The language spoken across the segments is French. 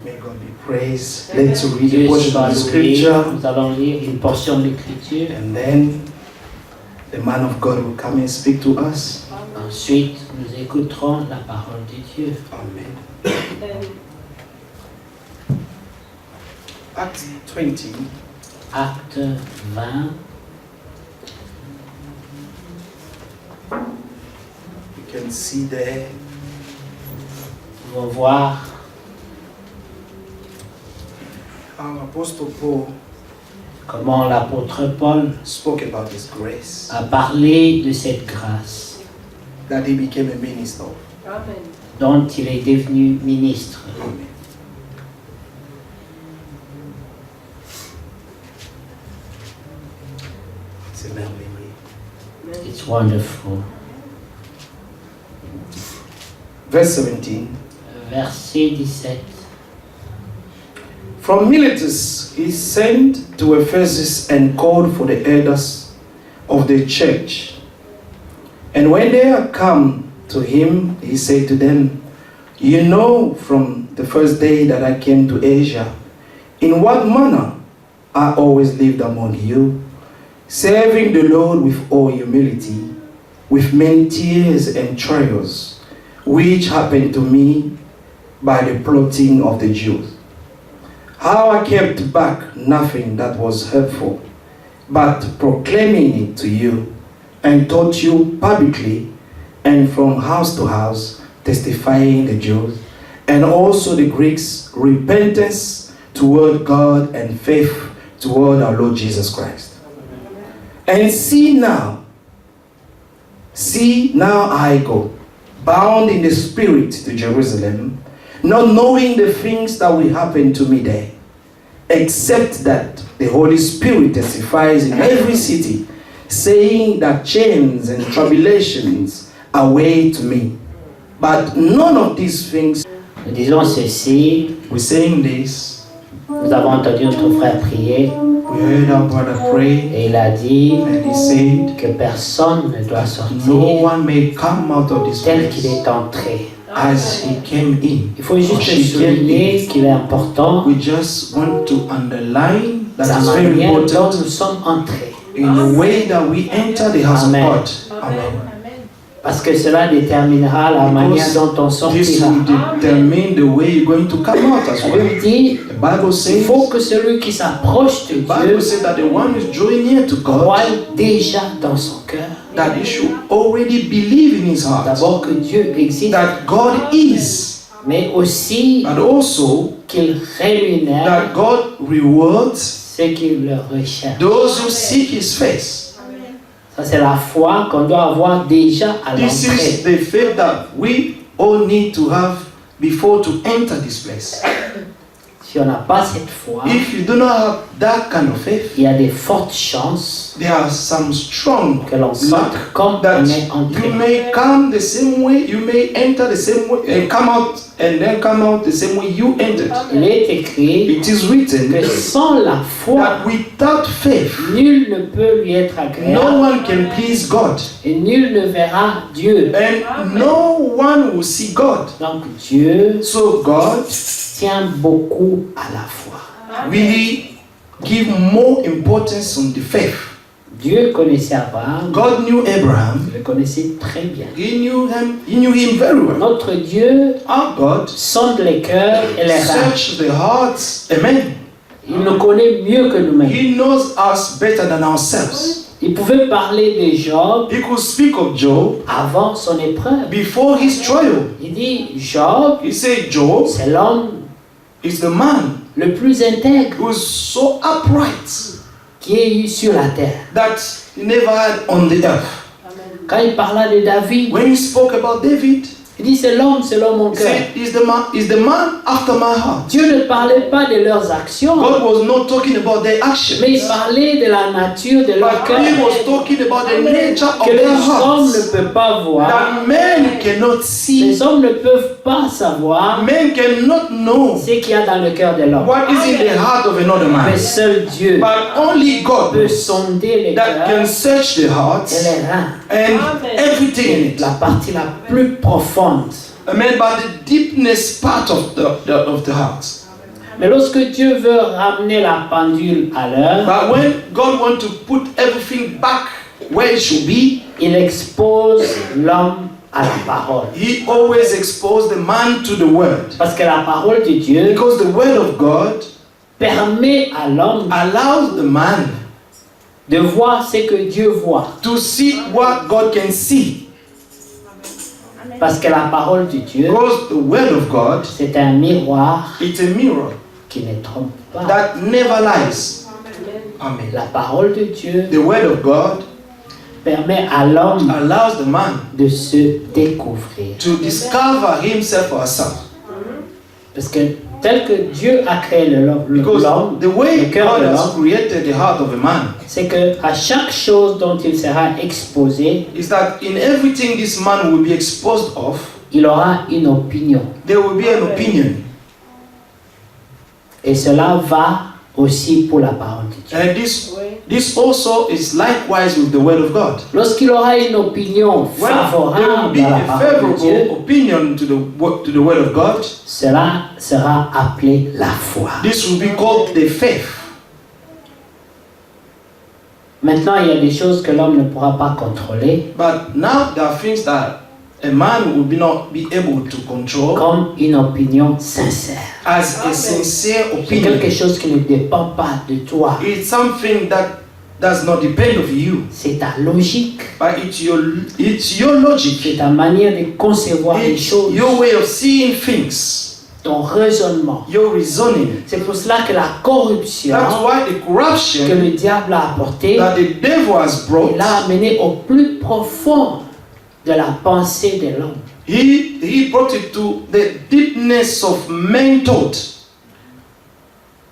May God be praised. Let's read a portion of the scripture. Nous allons lire une portion de l'écriture. And then the man of God will come and speak to us. Ensuite, nous écouterons la parole de Dieu. Amen. Acts 20. Acte 20. You can see there. Nous allons voir Our Apostle Paul comment l'apôtre Paul spoke about his grace, a parlé de cette grâce that he became a minister. Amen. dont il est devenu ministre. Amen. C'est merveilleux. It's wonderful. Verse 17. Verset 17. From Miletus he sent to Ephesus and called for the elders of the church. And when they had come to him, he said to them, "You know from the first day that I came to Asia, in what manner I always lived among you, serving the Lord with all humility, with many tears and trials, which happened to me by the plotting of the Jews. How I kept back nothing that was hurtful, but proclaiming it to you, and taught you publicly, and from house to house, testifying the Jews, and also the Greeks, repentance toward God and faith toward our Lord Jesus Christ. And see now I go, bound in the Spirit to Jerusalem, not knowing the things that will happen to me there, except that the Holy Spirit testifies in every city, saying that chains and tribulations await to me. But none of these things." Nous disons ceci, We're saying this. nous avons entendu notre frère prier We heard our brother pray, et il a dit and he said, que personne ne doit "No sortir one may come out of this tel qu'il place est entré. as he came in." Il faut juste Or she came souligner in. qu'il est important We just want to underline that la it's very manière dont important nous sommes entrés. in the way that we enter the house Amen. of God. Amen. Parce que cela déterminera la manière dont on This sortira. will determine the way you're going to come out as La well. Bible dit, The Bible il says, faut que celui qui s'approche de the Bible Dieu says that the one who's drawing near to God, croit déjà dans son cœur. that he should already believe in his heart D'abord que Dieu existe, that God is, mais aussi and also qu'il rémunère that God rewards ceux qui le recherchent. those who seek his face. Ça, c'est la foi qu'on doit avoir déjà à This is l'entrée. the faith that we all need to have before to enter this place. Si on n'a pas cette foi, If you do not have that kind of faith, il y a des fortes chances there are some strong que l'on luck sorte comme that on est entré. you may come the same way, you may enter the same way, and come out, and then come out the same way you entered. Il est écrit It is written que sans la foi, that without faith, nul ne peut lui être agréable no one can please God, et nul ne verra Dieu. and no one will see God. Donc Dieu So God tient beaucoup à la foi. really give more importance on the faith. Dieu connaissait Abraham, God knew Abraham. il le connaissait très bien. He knew him very well. Notre Dieu Our God sonde les cœurs et les reins. search the hearts. Amen. Il nous connaît mieux que nous-mêmes. He knows us better than ourselves. Il pouvait parler de Job He could speak of Job avant son épreuve. before his trial. Il dit, Job, He said Job c'est l'homme is the man le plus intègre who is so upright qui ait eu sur la terre. that he never had on the earth. Quand il parla de David, When he spoke about David, il dit, c'est l'homme mon he cœur. said he's the man after my heart. Dieu ne parlait pas de leurs actions, God was not talking about their actions, mais il parlait de la nature de leur but cœur he was talking about the nature of que les their hommes ne hearts. peuvent pas voir. That men cannot see, Les hommes ne peuvent pas savoir men cannot know ce qu'il y a dans le cœur de l'homme. what is in the heart of another Mais man. seul Dieu But only God peut sonder les that can cœurs search the et hearts les reins. and everything in it. La partie la plus profonde. Amen. But the deepness part of the heart. Mais lorsque Dieu veut ramener la pendule à l'heure, But when God wants to put everything back where it should be, il expose l'homme à la parole. He always exposed the man to the word. Parce que la parole de Dieu Because the word of God permet à l'homme allows the man de voir ce que Dieu voit. to see what God can see. Parce que la parole de Dieu, Because the word of God, c'est un miroir it's a mirror qui ne trompe pas. that never lies. Amen. La parole de Dieu The word of God permet à l'homme allows the man de se découvrir. to discover himself or herself. Parce que tel que Dieu a créé l'homme, Because the way le cœur God de has l'homme, created the heart of a man c'est que à chaque chose dont il sera exposé, is that in everything this man will be exposed of, il aura une opinion. there will be an opinion. Et cela va aussi pour la parole de Dieu. And this also is likewise with the word of God. Lorsqu'il aura une opinion When there will favorable be à la a parole de Dieu, favorable opinion to the word of God, cela sera appelé la foi. this will be called the faith. Maintenant, il y a des choses que l'homme ne pourra pas contrôler, But now there are things that a man will not be able to control comme une opinion sincère. as a sincere C'est quelque opinion. chose qui ne dépend pas de toi. It's something that does not depend of you, C'est ta logique, but it's your logic. c'est ta manière de concevoir les It's choses, your way of seeing things, ton raisonnement. your reasoning. C'est pour cela que la corruption That's why the que corruption le diable a apportée, that the devil has brought, il l'a amené au plus profond de la pensée de l'homme. he brought it to the deepness of man thought.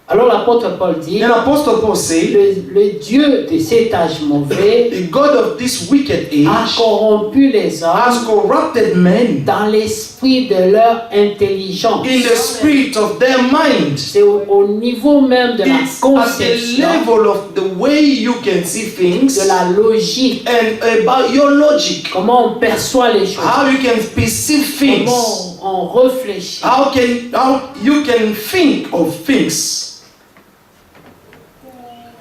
Alors l'apôtre Paul dit, Then Apostle Paul said, le Dieu de cet âge mauvais the God of this wicked a age corrompu les hommes has corrupted men dans l'esprit de leur intelligence. in the spirit of their mind. C'est au niveau même de la It's at the conception, level of the way you can see things de la logique, and about your logic, comment on perçoit les choses, how you can perceive things, comment on réfléchit. how you can think of things.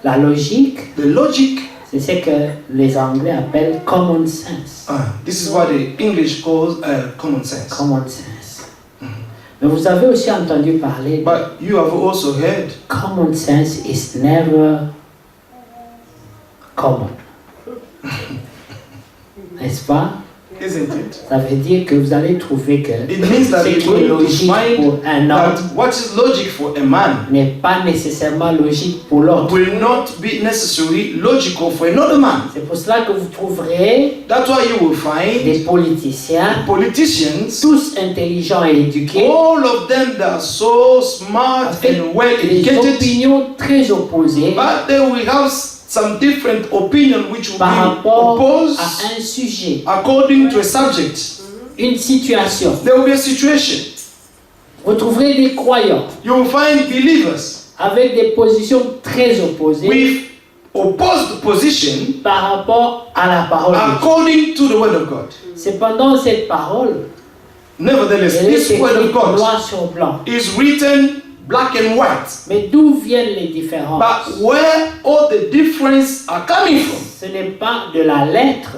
La logique, The logic, c'est ce que les Anglais appellent common sense. this is what the English calls common sense. Common sense. Mais vous avez aussi entendu parler de But you have also heard common sense is never common. N'est-ce pas? isn't it? Ça veut dire que vous allez trouver que It means that ce you're qui est going to logique pour find un that homme what is logic for a man n'est pas nécessairement logique pour l'autre. will not be necessarily logical for another man. C'est pour cela que vous trouverez That's why you will find des politiciens, politicians, tous intelligents et éduqués, all of them that are so smart avec and well des educated, opinions très opposées but they will have some different opinion which will par be rapport opposed à un sujet, according to a subject. une situation. There will be a situation. Vous trouverez des croyants You will find believers avec des positions très opposées with opposed position par rapport à la parole de Dieu. according to the word of God. Cependant, cette parole, Nevertheless, elle est this word of écrite God noir sur blanc. is written black and white. Mais d'où viennent les différences? But where all the difference are coming from? Ce n'est pas de la lettre,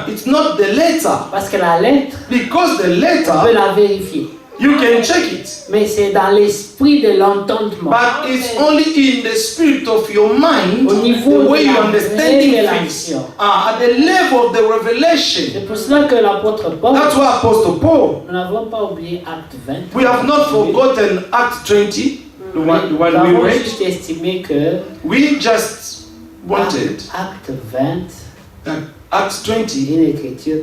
It's not the letter, parce que la lettre, because the on peut letter la vérifier. you can check it, Mais c'est dans l'esprit de l'entendement. but it's only in the spirit of your mind, Au niveau the way de you la understanding things, révélation. at the level of the revelation. C'est pour cela que l'apôtre Paul, That's why Apostle Paul, nous n'avons pas oublié Acte 20. we have not forgotten Act 20, the Nous one we avons read. juste estimé que We just wanted Acte 20 that Acts 20 est une écriture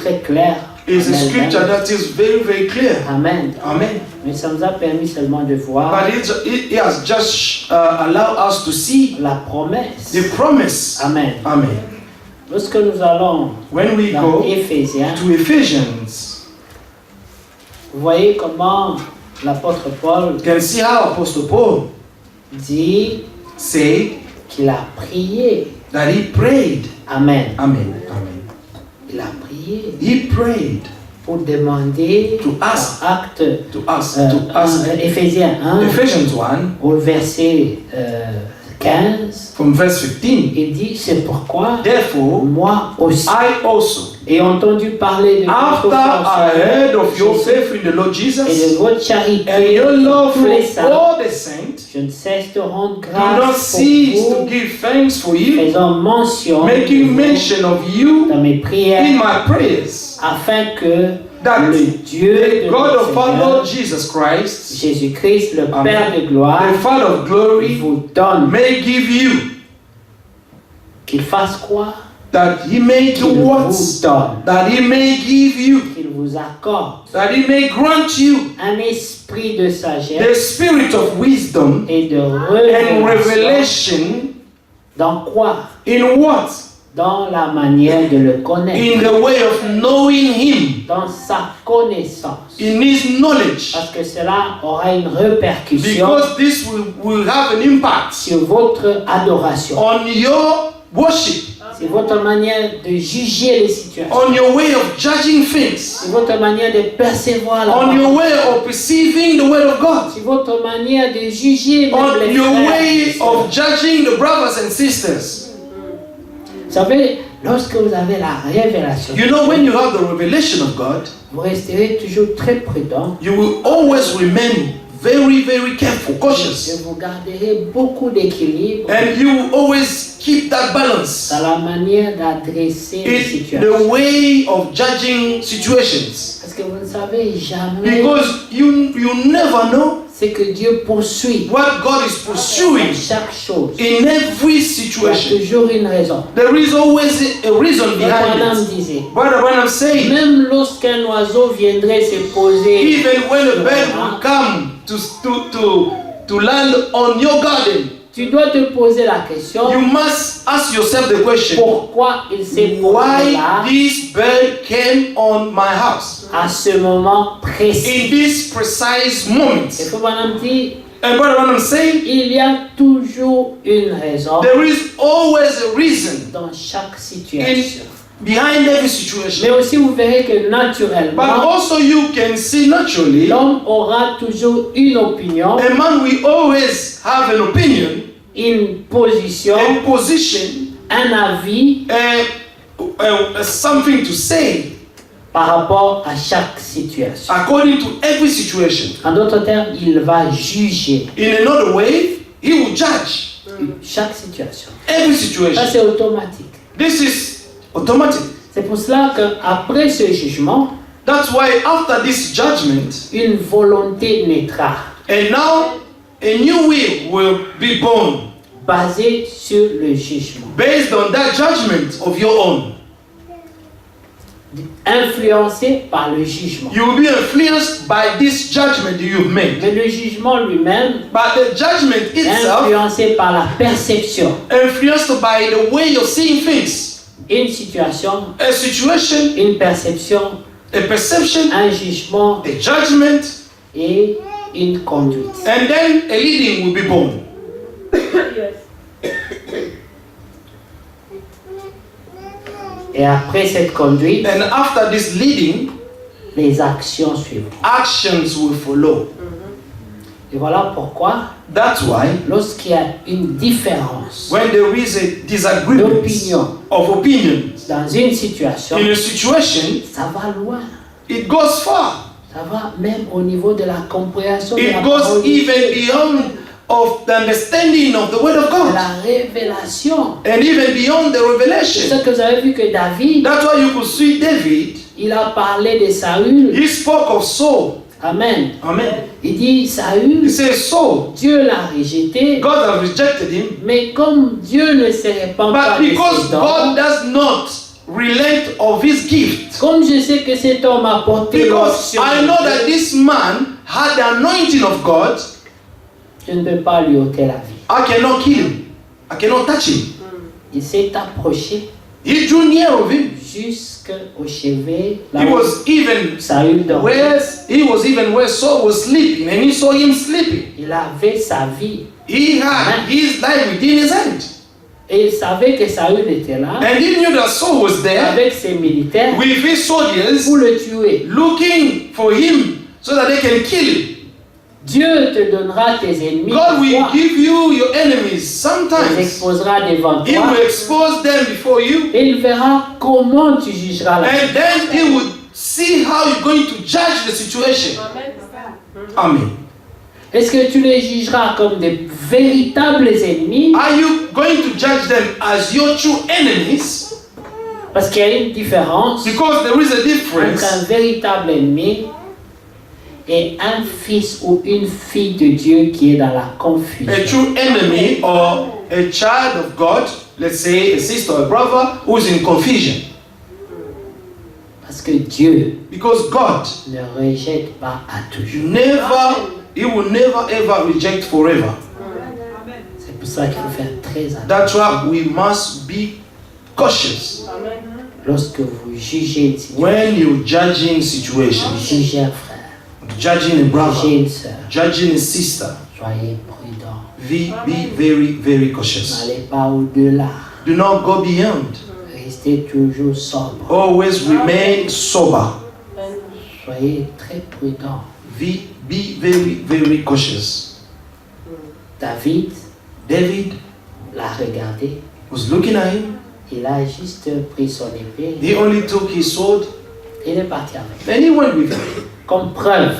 très claire. is a Amen. scripture that is very, very clear. Amen. Amen. Mais ça nous a permis seulement de voir But it has just allowed us to see la promesse. the promise. Amen. Amen. Lorsque nous allons When we dans go Éphésiens, to Ephesians, vous voyez comment l'apôtre Paul you can see how Apostle Paul dit said qu'il a prié. that he prayed. Amen. Amen. Amen. Il a prié. He prayed. pour demander To ask. dans Actes, to ask, Éphésiens 1, Ephesians 1, au verset 15, from verse 15. il dit, c'est pourquoi Therefore, moi aussi, I also, ai entendu parler de after votre I foi heard of your Jésus faith in the Lord et Jesus de votre charité and your love pour les for saints, all the saints, je ne cesse de rendre do not grâce cease pour to vous, give thanks for you, faisant mention making de vous mention of you dans mes in prières, my prayers, afin que that le Dieu the de God notre of our Seigneur, Lord Jesus Christ, Jésus-Christ, le Amen, Père de gloire, the Father of glory, vous donne, may give you, qu'il fasse quoi? that he may do Qu'il what? vous donne, That he may give you, qu'il vous accorde that he may grant you un esprit de the sagesse spirit of wisdom et de and révélation. revelation. Dans quoi? In what? Dans la manière de le connaître, In the way of knowing him, dans sa connaissance. in his knowledge. Parce que cela aura une répercussion Because this will have an impact sur votre adoration, on your worship, sur votre manière de juger les situations, on your way of judging things, sur votre manière de percevoir la on parole, your way of perceiving the word of God, sur votre manière de juger même on les your frères et way sœurs. of judging the brothers and sisters. Vous savez, lorsque vous avez la révélation, You know, when you have the revelation of God, vous resterez toujours très prudent. you will always remain very, very careful, Et cautious, vous garderez beaucoup d'équilibre and you will always keep that balance dans la manière d'adresser les in situations. the way of judging situations. Parce que vous ne savez jamais Because you never know ce que Dieu poursuit what God is dans pursuing chaque chose. in every Il y a situation. toujours une raison. There is always a reason behind Branham it. disait, Brother Branham saying, même lorsqu'un oiseau viendrait se poser, even when a bird will come to land on your garden, tu dois te poser la question, you must ask yourself the question, pourquoi il s'est posé why là this bird came on my house à ce moment précis. in this precise moment? Et Frère Branham dit, And Brother Branham saying, il y a toujours une raison there is always a reason dans chaque situation. behind every Mais situation. aussi vous verrez que But naturellement, also you can see naturally, l'homme aura toujours une opinion, a man will always have an opinion, une position, a position, un avis something to say par rapport à chaque situation. according to every situation. En d'autres termes, il va juger In another way, he will judge chaque situation. every Ça, situation. c'est automatique. This is automatic. C'est pour cela qu'après ce jugement, That's why after this judgment, une volonté naîtra, and now a new will be born basée sur le jugement, based on that judgment of your own. influencée par le jugement. You will be influenced by this judgment you've made. Mais le jugement lui-même But the judgment est itself influencé par la perception. influenced by the way you're seeing things. Une situation, A situation, une perception, a perception, un jugement a judgment, et une conduite. and then a leading will be born. Et après cette conduite, And after this leading, les actions suivront. actions will follow. Et voilà pourquoi, That's why lorsqu'il y a une différence when there is a disagreement d'opinion of opinions dans une situation, in a situation, ça va loin. it goes far. Ça va même au niveau de la compréhension de la It goes parole de even Dieu, beyond of the understanding of the word of de God, la révélation. and even beyond the C'est revelation. ça que vous avez vu que David, That's why you could see David. il a parlé de Saül. He spoke of Saul. Amen. Amen. Il dit He Saül, says Saul, Dieu l'a rejeté, God has rejected him, mais comme Dieu ne se répand pas but de because ses dons, God does not relent of his gift, comme je sais que cet homme a porté because l'onction I de know Dieu, that this man had the anointing of God, je ne peux pas lui ôter la vie. I cannot kill him. I cannot touch him. Il s'est approché He drew near of him. jusqu'au chevet, là He où was even Saül dormait. where Saul was sleeping, and he saw him sleeping. Il avait sa vie. He had his life within his hand. Et il savait que Saül était là, And he knew that Saul was there avec ses militaires, with his soldiers pour le tuer. looking for him so that they can kill him. Dieu te donnera tes ennemis. God will parfois. give you your enemies Il les sometimes. exposera devant He toi. will expose them before you. Et il verra comment tu jugeras la And then he will see how you're going to judge the situation. Amen. Est-ce que tu les jugeras comme des véritables ennemis? Are you going to judge them as your true enemies? Parce qu'il y a une différence Because there is a entre un difference. véritable ennemi et un fils ou une fille de Dieu qui est dans la confusion. A true enemy or a child of God, let's say a sister or a brother who is in confusion. Parce que Dieu Because God ne rejette pas à toujours. he will never ever reject forever. C'est pour ça qu'il faut faire très attention. That's why we must be cautious Lorsque vous jugez une situation, when you're judging situations, jugez un frère, judging a jugez brother, une sœur, judging a sister. soyez prudents. Be very, very cautious. N'allez pas au-delà. Do not go beyond. Restez toujours sobre. Always remain sober. Soyez très prudents. Be very, very cautious. David David l'a regardé. was looking at him. Il a juste pris son épée. He only took his sword Il est parti avec. and he went with it Comme preuve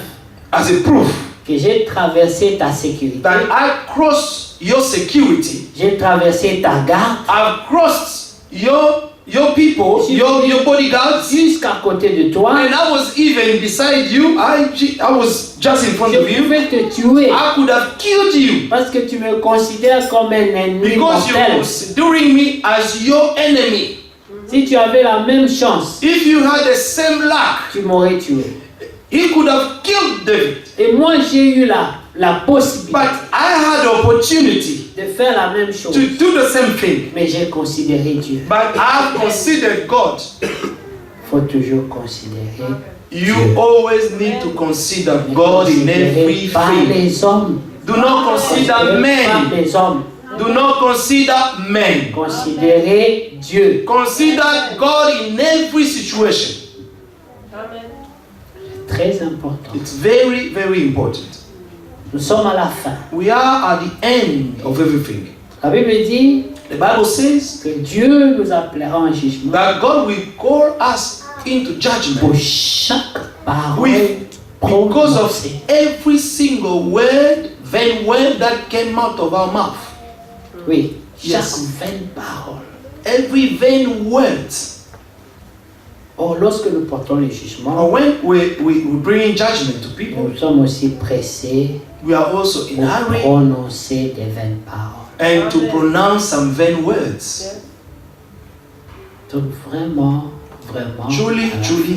as a proof que j'ai traversé ta sécurité. that I crossed your security. J'ai traversé ta garde I've crossed your people, your bodyguards, jusqu'à côté de toi. and I was even beside you. I was just in front Je of you. pouvais te tuer I could have killed you parce que tu me considères comme un ennemi because you were mortel. considering me as your enemy. Si tu avais la même chance, If you had the same luck, tu m'aurais tué. he could have killed David. Et moi, j'ai eu la possibilité But I had the opportunity de faire la même chose. to do the same thing. Mais j'ai considéré Dieu. But I've considered God. Il faut toujours considérer. You always need to consider Ne God in considérez pas everything. les hommes. Do not consider Considérez pas men. les hommes. Do not consider men. Considérez Dieu. Consider God in every situation. Très important. It's very, very important. Nous sommes à la fin. We are at the end of everything. La Bible dit The Bible says que Dieu nous appellera en jugement that God will call us into pour judgment chaque parole with because of prononcée. every single word, vain word that came out of our mouth. Oui, chaque Yes. vaine parole. Every vain word. Or, lorsque nous portons le jugement, Or when we bring in judgment to people, nous sommes aussi pressés we are also in pour hurry prononcer des vaines paroles. and to pronounce some vain words. Donc vraiment, Truly, à la truly,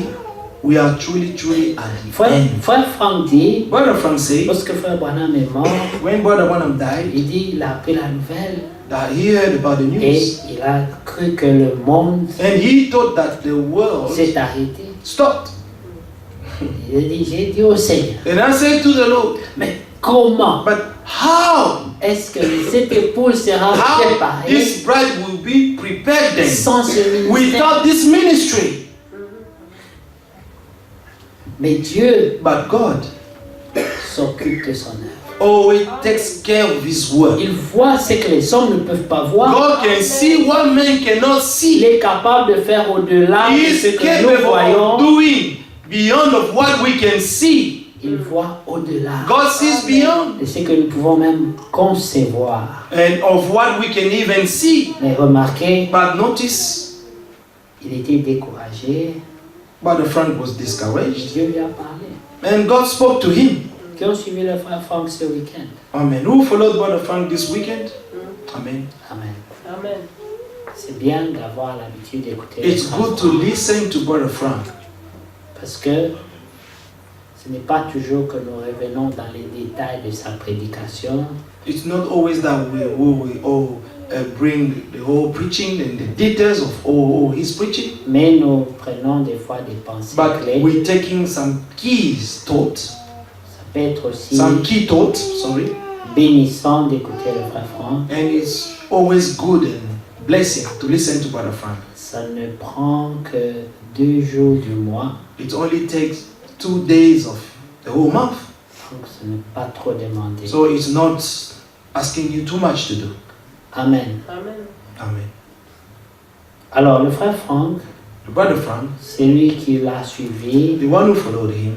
we are truly at the Frère, end. frère Franck dit, Brother Frank said, lorsque frère Branham est mort, when Brother Branham died, il dit il a appris la nouvelle that he heard about the et news, il a cru que le monde and he thought that the world s'est arrêté. stopped. Il a dit, j'ai dit au Seigneur, And I said to the Lord, mais comment but how? est-ce que cette épouse sera How préparée this bride will be prepared then sans ce ministère? without this ministry? Mais Dieu But God s'occupe de son œuvre. always takes care of his work. Il voit ce que les hommes ne peuvent pas voir. God can see what man cannot Il see. est capable de faire au-delà He de ce is que nous capable voyons. of doing beyond of what we can see. Il voit au-delà God sees beyond de ce que nous pouvons même concevoir. and of what we can even see. Mais remarquez, But notice, il était découragé. Brother Frank was discouraged, Dieu lui a parlé. and God spoke to him. Qui ont suivi le frère Franck ce week-end? Amen. Who followed Brother Frank this weekend? Amen. Amen. C'est bien d'avoir l'habitude d'écouter le It's frère good to Franck, listen to Brother Frank parce que ce n'est pas toujours que nous revenons dans les détails de sa prédication. It's not always that we all bring the whole preaching and the details of all his preaching, Mais nous prenons des fois des pensées but clés. we're taking some keys thoughts, Ça peut être aussi some key thoughts, sorry, bénissant d'écouter le frère Franck. And it's always good and blessing to listen to Brother Frank. Ça ne prend que 2 jours du mois. It only takes 2 days of the whole month. Donc ce n'est pas trop demandé. So it's not asking you too much to do. Amen. Amen. Alors le frère Franck, The Brother Frank, c'est lui qui l'a suivi. the one who followed him,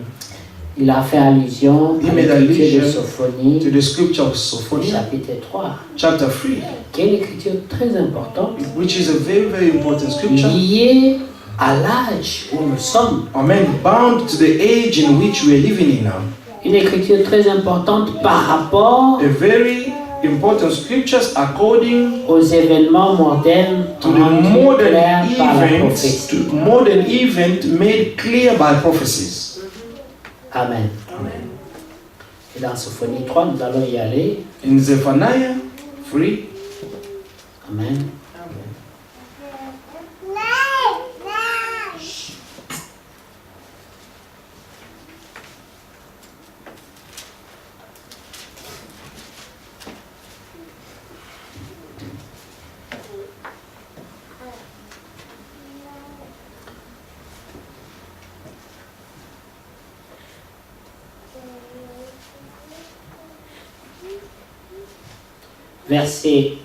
Il a fait allusion He à made l'écriture de allusion Sophonie, to the scripture of Sophonia, chapitre 3, chapter 3, qui est une écriture très importante, which is a very, very important scripture. liée à l'âge où nous sommes. Amen. Bound to the age in which we are living in now. Une écriture très importante par rapport A very important scriptures according aux événements modernes to the rendus modern clairs par la events, prophétie. to modern event made clear by prophecies. Amen. Et dans Sophonie 3, nous allons y aller. In Zephaniah 3, Amen. Verset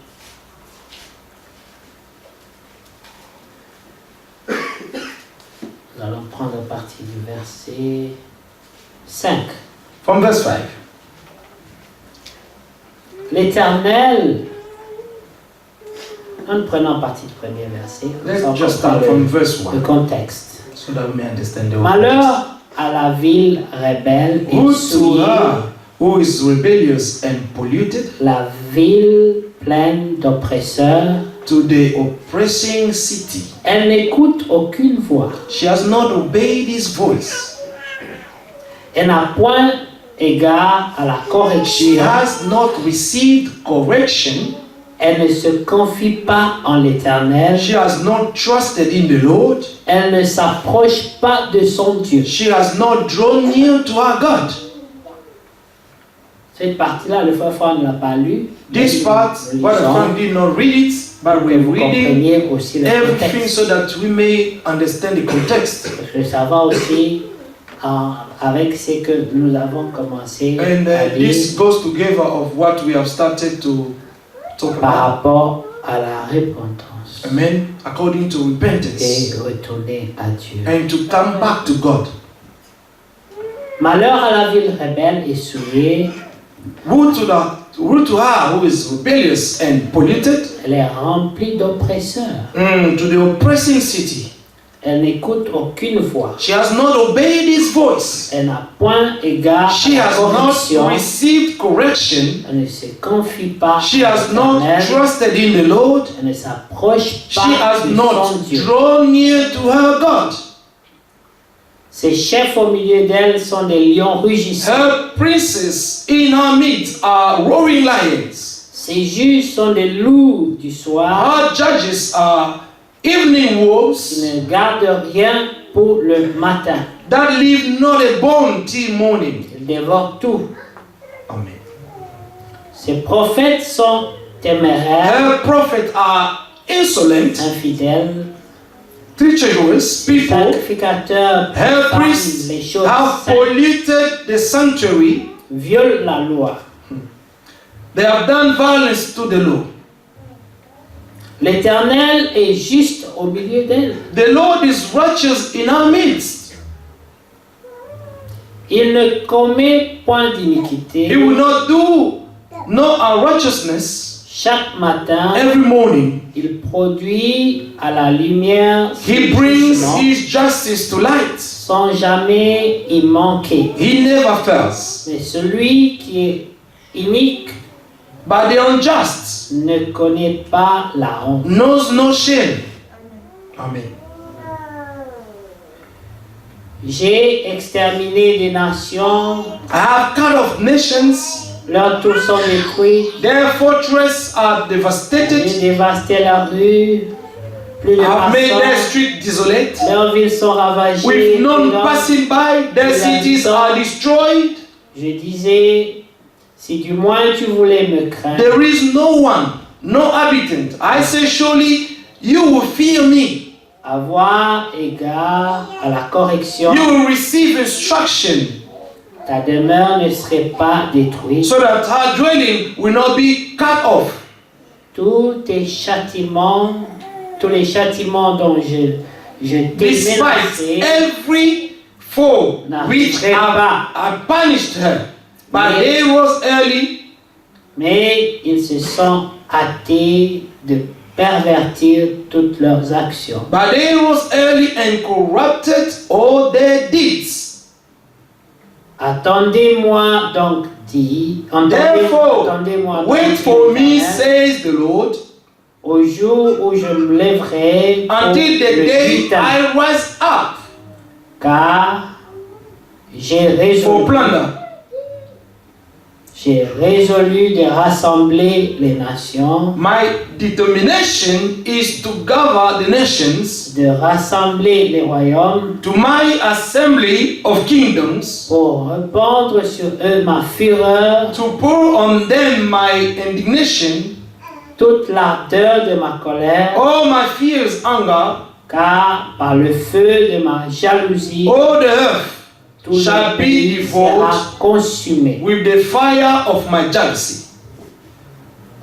nous allons prendre partie du verset 5. from verse 5. L'Éternel, en prenant partie du premier verset, Let's nous just allons start from verse le 1 contexte. so that we may understand the whole Malheur à la ville rebelle et context. Who to souillée, her who is rebellious and polluted, la ville pleine d'oppresseurs. to the oppressing city. Elle n'écoute aucune voix. She has not obeyed his voice. Elle n'a point égard à la She correction. has not received correction. Elle ne se confie pas en l'Éternel. She has not trusted in the Lord. Elle ne s'approche pas de son Dieu. She has not drawn near to her God. Cette partie-là, le frère Franck ne l'a pas lu. This part, Nous Brother lisons Frank did not read it, but pour que we're vous reading compreniez aussi le everything contexte. so that we may understand the context. Parce que ça va aussi avec ce que nous avons commencé And à this lire goes together of what we have started to talk par about. rapport à la repentance Amen. According to et repentance. retourner à Dieu. And to come back to God. Malheur à la ville rebelle et souillée, Woe to her who is rebellious and polluted. elle est remplie d'oppresseurs. To the oppressing city. Elle n'écoute aucune voix. She has not obeyed his voice. Elle n'a point égard She à la has correction. not received correction. Elle ne se confie pas She à has not l'Éternel. trusted in the Lord. Elle ne s'approche She pas has de son not Dieu. drawn near to her God. Ses chefs au milieu d'elle sont des lions rugissants. Her princes in her midst are roaring lions. Ses juges sont des loups du soir Her judges are evening qui wolves ne gardent rien pour le matin. that leave not a bone till morning. Ils dévorent tout. Amen. Ses prophètes sont téméraires, Her prophets are insolent, infidèles, treacherous people. sacrificateurs, Her profanent priests les choses have saintes, polluted the sanctuary. violent la loi. They have done violence to the law. L'Éternel est juste au milieu d'elle. The Lord is righteous in our midst. Il ne commet point d'iniquité. He will not do no unrighteousness. Chaque matin, Every morning, il produit à la lumière He ses brings jugements His justice to light. sans jamais y manquer. He never fails. Mais celui qui est inique But the unjust ne connaît pas la honte. knows no shame. Amen. J'ai exterminé des nations, I have cut off nations. leurs tours sont détruits. Their fortress are J'ai devastated. dévasté la rue, plus de I have made their passants. streets desolate. Leurs villes sont ravagées. With none Dedans, passing by, their cities are destroyed. Je disais, Si du moins tu voulais me craindre, there is no one, no habitant. I say, surely you will fear me. avoir égard à la correction, You will receive instruction ta demeure ne serait pas détruite. so that our dwelling will not be cut off. Tous les châtiments dont je t'ai Despite menacé every foe which have punished her, but they rose early, mais ils se sont hâtés de pervertir toutes leurs actions. but they rose early and corrupted all their deeds. Attendez-moi donc, dit, Therefore, attendez-moi donc, wait for me, Éternel, says the Lord, au jour où je me lèverai pour until the le day butin, I rise up car for plunder. j'ai résolu de rassembler les nations, My determination is to gather the nations de rassembler les royaumes, to my assembly of kingdoms, pour répandre sur eux ma fureur, to pour on them my indignation, toute l'ardeur de ma colère, all my fierce anger, car par le feu de ma jalousie, all the earth tout le shall be pays devoured sera consumé. with the fire of my jealousy.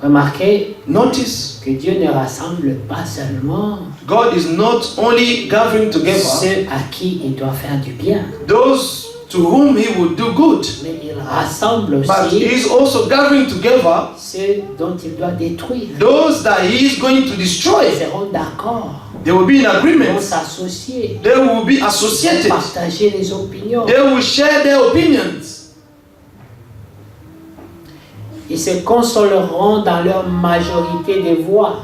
Remarquez Notice, que Dieu ne rassemble pas seulement God is not only gathering together ceux à qui il doit faire du bien, those to whom he will do good, mais il rassemble but he aussi is also gathering together ceux dont il doit détruire. those that he is going to Ils destroy. seront d'accord, They will be in ils vont agreement. s'associer, They will be associated. partager les opinions. They will share their opinions. Ils se consoleront dans leur majorité des voix.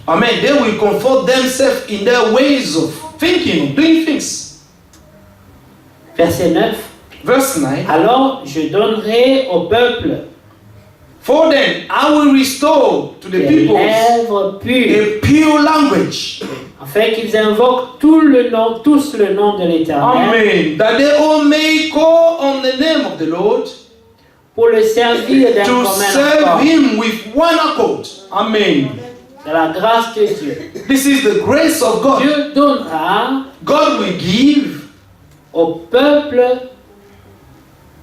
Amen. They will comfort themselves in their ways of thinking, of doing things. Verset 9. Verse 9. Alors je donnerai au peuple For then I will restore to the des people lèvres pures, a pure language. afin qu'ils invoquent tous le nom de l'Éternel, Amen. That they all may call on the name of the Lord pour le servir d'un to commun serve accord. him with one accord. Amen. C'est la grâce de Dieu. This is the grace of God. Dieu donnera God will give. au peuple.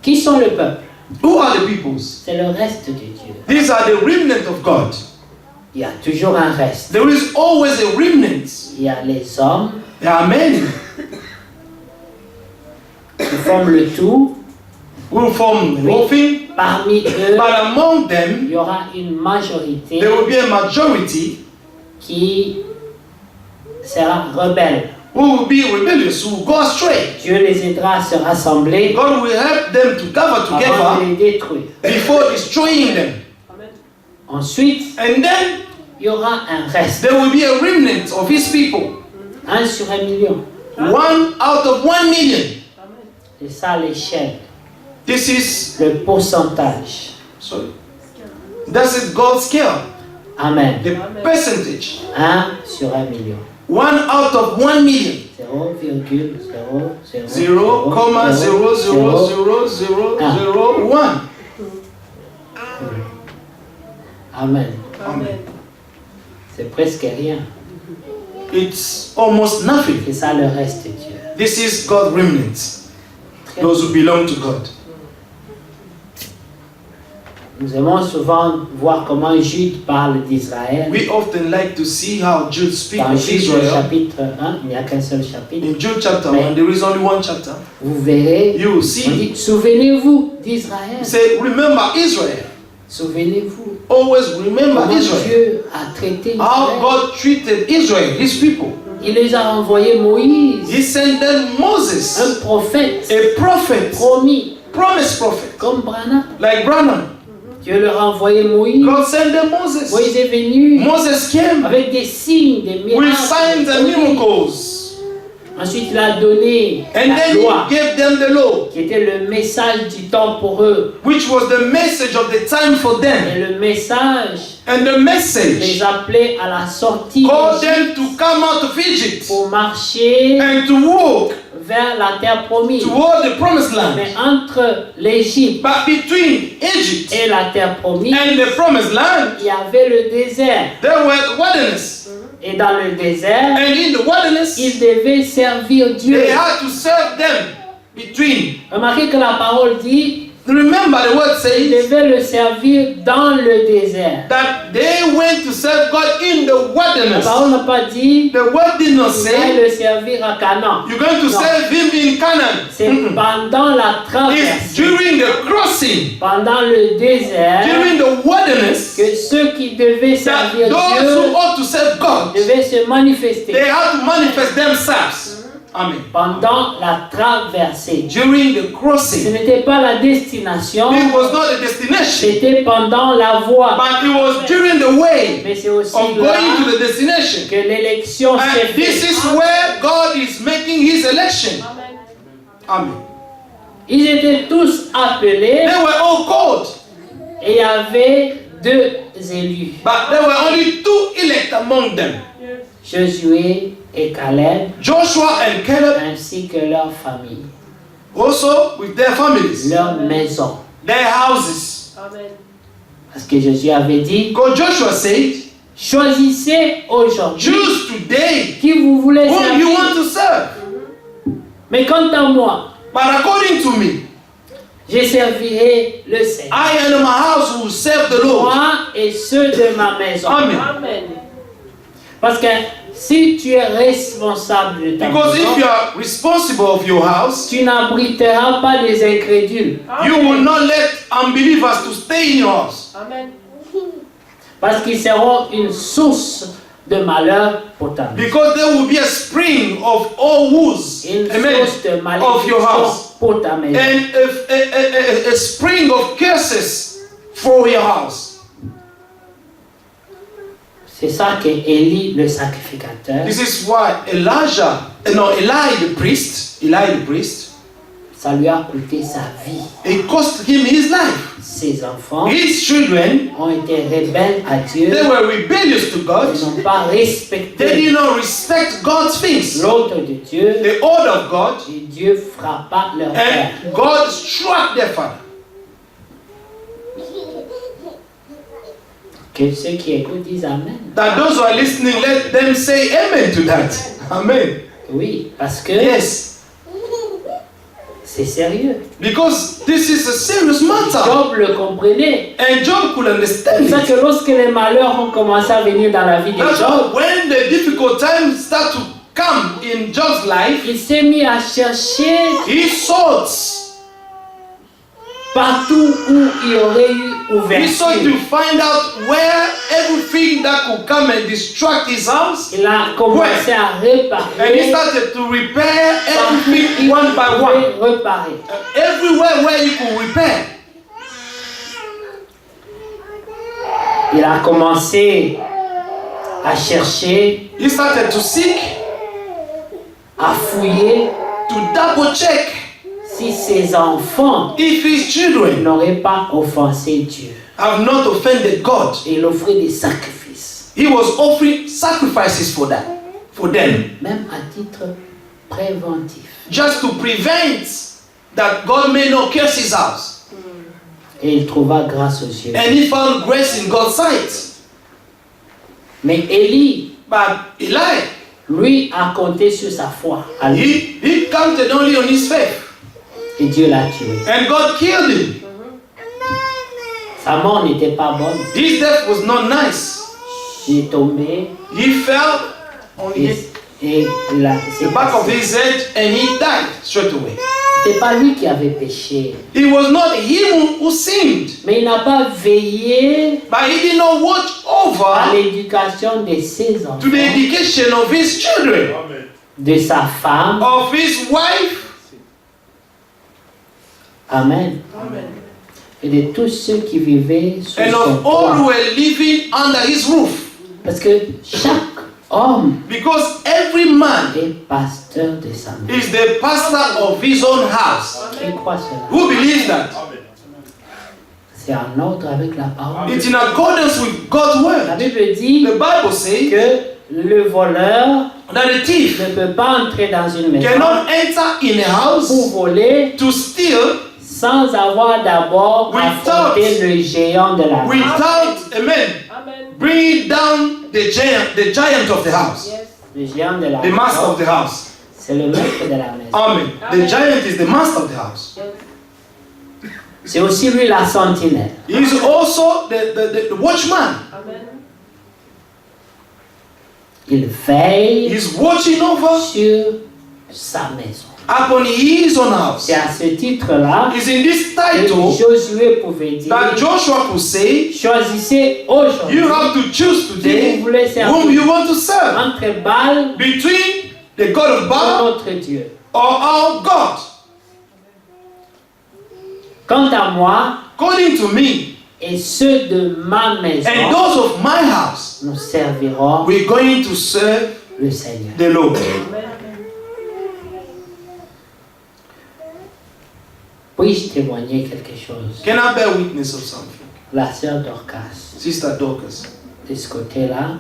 Qui sont le peuple? Who are the peoples? C'est le reste de Dieu. These are the remnant of God. Il y a toujours un reste. There is always a remnant. Il y a les hommes Amen. qui forment le tout. Who form the whole thing. Parmi eux, But among them, il y aura une majorité there will be a majority qui sera rebelle. who will be rebellious, who will go astray. Dieu les aidera à se rassembler God will help them to gather avant de together les détruire. before destroying them. Ensuite, And then il y aura un reste. there will be a remnant of his people. 1 sur 1 million. 1 out of 1 million. C'est ça l'échelle, This is, le pourcentage. sorry, that's it, God's scale. Amen. The percentage. 1 sur 1 million. 1 out of 1 million. 0,0000001. Amen. Amen. C'est presque rien. It's almost nothing. C'est ça le reste de Dieu. This is God's remnants, those who belong to God. Nous aimons souvent voir comment Jude parle d'Israël. We often like to see how Jude speaks Dans of Jude Israel. chapitre 1, il n'y a qu'un seul chapitre. In Jude chapter Mais- 1, there is only one chapter. Vous verrez, You will on see, dit, souvenez-vous d'Israël. say, remember Israel. Souvenez-vous Always remember comment Israel. Dieu a traité How Israël. God treated Israel, his people. Il les a envoyés Moïse, He sent them un Moses, prophète a prophet, promis, promised prophet, comme Branham. like Branham. Dieu leur a envoyé Moïse. God sent them Moses. Moïse est venu Moses came avec des signes, des miracles. with signs and des prodiges. miracles. Ensuite, il a donné And la then loi, he gave them the law, qui était le message du temps pour eux. which was the message of the time for them. Et le message And the les message appelait à la sortie called d'Égypte them to come out of Egypt pour marcher and to walk vers la terre promise. toward the promised land. Mais entre l'Égypte But between Egypt et la terre promise, and the promised land, il y avait le désert. there were wilderness. Et dans le désert, And in the wilderness, ils devaient servir Dieu. they had to serve them between. Remarquez que la parole dit, Remember the word ils says devaient le servir dans le désert. that they went to serve God in the La wilderness. parole n'a pas dit, The word did not vous allez say le servir à Canaan. you're going to Non. serve him in Canaan. C'est pendant la It's traversée, during the crossing, pendant le désert, during the wilderness, que ceux qui devaient that servir those Dieu who ought to serve God, devaient se manifester they had to manifest themselves. Amen. pendant la traversée. During the Ce crossing. n'était pas la destination, It was not a destination, c'était pendant la voie. but it was during the way Mais c'est aussi of là going to the destination. que l'élection s'est And this faite. is where God is making his election. Amen. Ils étaient tous appelés They were all called, et il y avait 2 élus, but there were only 2 elect among them, Josué et Caleb, Joshua and Caleb, ainsi que leur famille, also with their families, leur maison. their houses. Parce que Jésus avait dit, Because Joshua said, choisissez aujourd'hui choose today qui vous voulez whom you want servir. to serve. Mais quant à moi, But according to me, je servirai le Seigneur. I and my house will serve the Lord. Moi et ceux de ma maison. Amen. Parce que si tu es responsable de ta Because if you maison, are responsible of your house, tu n'abriteras pas des incrédules. you will not let unbelievers to stay in your house. Parce qu'ils seront une source de malheur pour ta maison. Because there will be a spring of all woes, Une amen, source de of your house. malédiction pour ta maison. And a spring of curses for your house. C'est ça que Élie, le sacrificateur, This is why Eli the priest, ça lui a coûté sa vie. it cost him his life. Ses enfants His children, ont été rebelles à Dieu. they were rebellious to God. Ils n'ont pas They respecté did not respect God's things, l'ordre de Dieu. the order of God, Et Dieu frappa leur père. and God struck their father. Que ceux qui écoutent disent Amen. That those who are listening, let them say amen to that. Amen. Oui, parce que Yes. c'est sérieux. Because this is a serious matter. Job le comprenait. And Job could C'est understand pour ça it. que lorsque les malheurs ont commencé à venir dans la vie de That's Job, why when the difficult times start to come in Job's life, il s'est mis à chercher he sought. partout où il y aurait eu He sought to ouverture. find out where everything that could come and distract his house. Il a commencé à And he réparer started to repair partout où everything il one by one. pouvait réparer. Everywhere where he could repair. Il a commencé à chercher, He started to seek, à fouiller to double check si ses enfants if his children n'auraient pas offensé Dieu. have not offended God. Et il offrait des sacrifices, He was offering sacrifices for them, même à titre préventif. just to prevent that God may not curse his house. Et il trouva grâce aux yeux. And he found grace in God's sight. Mais Élie, But Eli, lui, a compté sur sa foi. à lui. he counted only on his faith. Et Dieu l'a tué. And God killed him. Sa mort n'était pas bonne. His death was not nice. Il est tombé He fell on et, et the back of his head and he died straight away. C'était pas lui qui avait péché. It was not him who sinned, Mais il n'a pas veillé but he did not watch à over l'éducation de ses enfants, to the education of his children, de sa femme. of his wife, Amen. Et de tous ceux qui vivaient sous and son of all who toit. were living under his roof. Parce que chaque homme Because every man est pasteur de sa maison. is the pastor of his own house. Qui croit cela? Who believes that? C'est en ordre avec la parole. It's in accordance with God's La word. Bible dit The Bible says que Le voleur that the thief ne peut pas entrer dans une maison cannot enter in a pour house voler to steal sans avoir d'abord affronté le géant de la maison. without, amen, bringing down the giant of the house, Le géant de la the master maison, of the house. c'est le maître de la maison. Amen. The giant is the master of the house. C'est aussi lui la sentinelle. He is also the watchman. Il veille He's watching over sur sa maison. upon his own house. C'est à ce titre-là It's in this que title Josué pouvait dire, that Joshua could say, choisissez aujourd'hui you have to choose qui today vous voulez servir whom you want to serve, entre Baal between the God of et Baal notre Dieu. or our God. Quant à moi According to me et ceux de ma maison, and those of my house, nous servirons we're going to serve le Seigneur. the Lord. Puis-je témoigner quelque chose? Can I bear witness of something? La sœur Dorcas, Sister Dorcas, de ce côté-là,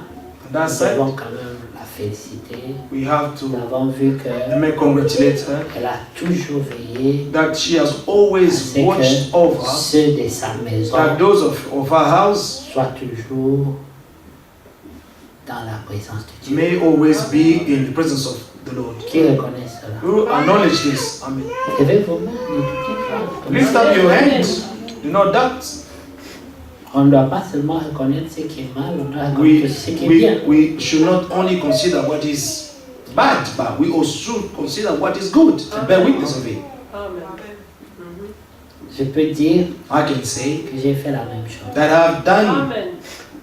on that nous side, devons quand même la féliciter. we have Nous to avons vu qu'elle congratulate her a toujours veillé that she has always C'est watched que over ceux de sa maison that those of our house soient toujours dans la présence de Dieu. may always be in the presence of the Lord. Qui reconnaît cela? You acknowledge this. Amen. Levez vos mains de toutes parts. Lift up your hands. Do not doubt. On ne doit pas seulement reconnaître ce qui est mal, on doit reconnaître We, aussi ce qui est bien. we should not only consider what is bad, but we also should consider what is good and bear witness of it. Je peux dire I can say que j'ai fait la même chose. that I've done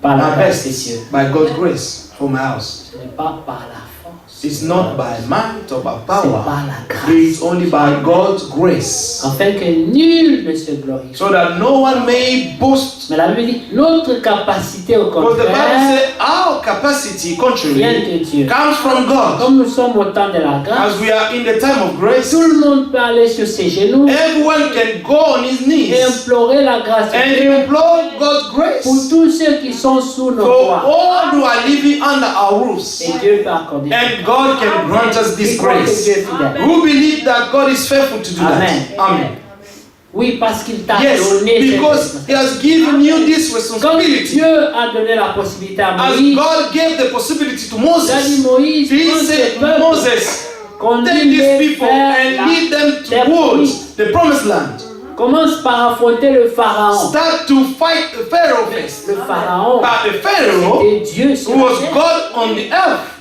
Par la my grâce de best Dieu. by God's grace for my house. Ce n'est pas par la force. It's not by might or by C'est power. par la grâce. It's only by God's grace. Afin que nul ne se glorifie. So that no one may boast. Mais la Bible dit, notre capacité au Because the Bible contraire says our capacity, vient contrary, de Dieu. comes from God. Comme nous sommes au temps de la grâce, As we are in the time of grace, tout le monde peut aller sur ses genoux everyone can go on his et knees implorer la grâce de and Dieu implore God's pour grace tous ceux qui sont sous nos for toits. all who are living under our roofs. Et Dieu peut accorder. And God can grant us this Qui croit que grace. Dieu est fidèle. Who believe that God is faithful to do Amen. that? Amen. Oui, parce qu'il t'a Yes, donné cette because He responsabilité. has given you this Quand responsibility. Dieu a donné la possibilité à As Moïse, God gave the possibility to il a dit Moses, Moïse, He prends ce said, peuple, Moses, take these conduis-les people vers and la lead them terre towards promise. the promised land. Commence par affronter le pharaon. Start to fight the Pharaoh first. Le pharaon, But the Pharaoh, c'était Dieu sur who la was terre. God on the earth,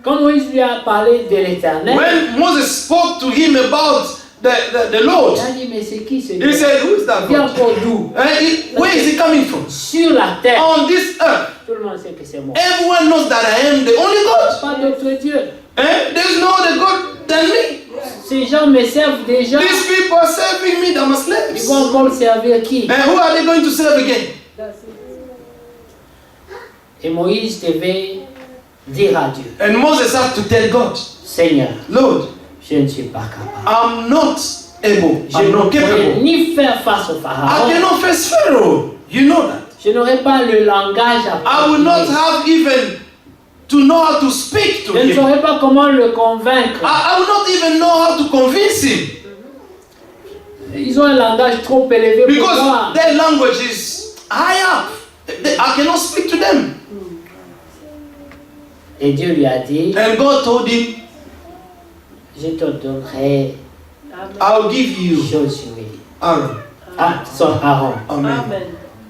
Quand Moïse lui a parlé de l'éternel, when Moses spoke to him about the Lord, il a dit, mais c'est qui ce he Dieu? said, who is that Il vient God? encore d'où? Where is he coming from? Sur la terre. On this earth, Tout le monde sait que c'est moi. everyone knows that I am the only God. Pas d'autre Dieu. There's no other God than me. Ces gens me servent déjà. These people are serving me, they're my slaves. Ils vont encore servir qui? And who are they going to serve again? Et Moïse devait dire à Dieu, And Moses had to tell God, Seigneur, Lord, je ne suis pas capable. I'm not able, Je I'm ne not pourrais capable. ni faire face au I pharaon. cannot face Pharaoh. You know that. Je n'aurai pas le langage I will not approprié. have even to know how to speak to Je ne him. saurais pas comment le convaincre. I will not even know how to convince him. Ils ont un langage trop élevé pour moi. Because their language is high up. I cannot speak to them. Et Dieu lui a dit, And God told him, je te donnerai I'll give you Josué. Aaron. Ah, son Aaron. Amen.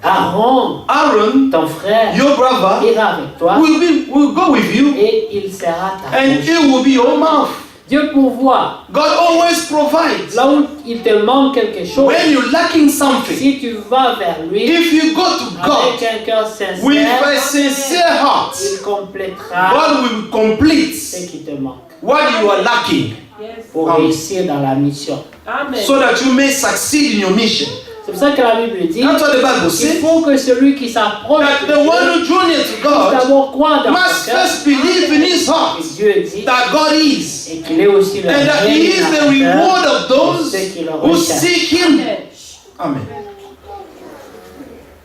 Aaron, Aaron, ton frère, your brother, ira avec toi will go with you, et il sera ta and bouche. it will be your mouth. Dieu pourvoit. God always provides. Là où il te manque quelque chose, When you're lacking something, si tu vas vers lui if you go to avec God un cœur sincère, with a sincere heart, il complétera God will complete ce qui te manque what you are lacking pour Amen. réussir dans la mission. so that you may succeed in your mission. C'est pour ça que la Bible dit That's what the Bible il says. faut que celui qui s'approche That de the one Dieu who drew near to puisse God d'abord croire dans must son cœur first believe in his heart que Dieu dit that God is, et qu'il est aussi le and that He is the reward of those ceux qui le who recherchent. seek Him. Amen.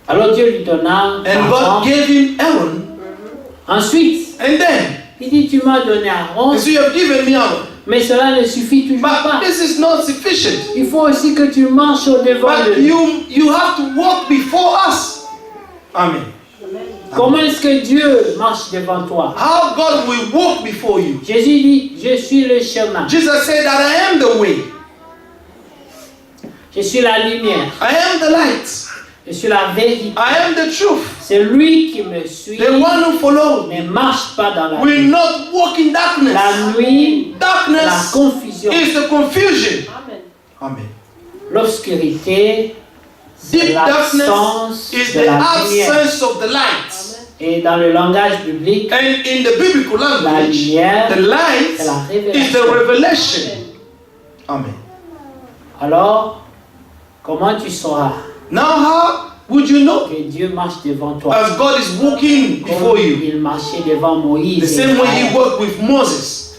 Alors Dieu lui donna And Aaron. God gave him Aaron. Ensuite, And then, Il dit, tu m'as donné Aaron, so you have given me Aaron. mais cela ne suffit toujours pas. But this is not sufficient. Il faut aussi que tu marches au devant de But nous. you have to walk before us. Amen. Comment est-ce que Dieu marche devant toi? How God will walk before you. Jésus dit, je suis le chemin, Jesus said that I am the way. je suis la lumière, I am the light. je suis la vérité. I am the truth. C'est lui qui me suit, The one who follows ne marche pas dans la will nuit. not walk in darkness. La nuit, la Darkness confusion, is the confusion. Amen. l'obscurité, c'est Deep darkness l'absence is de the la lumière. absence of the light. Et dans le langage biblique, And in the biblical la language, lumière, the light c'est la is the révélation. revelation. Amen. Alors, comment tu sauras Now, how would you know? que Dieu marche devant toi? As God is walking before Comme you, il marchait devant Moïse. the et same way He Israël. walked with Moses.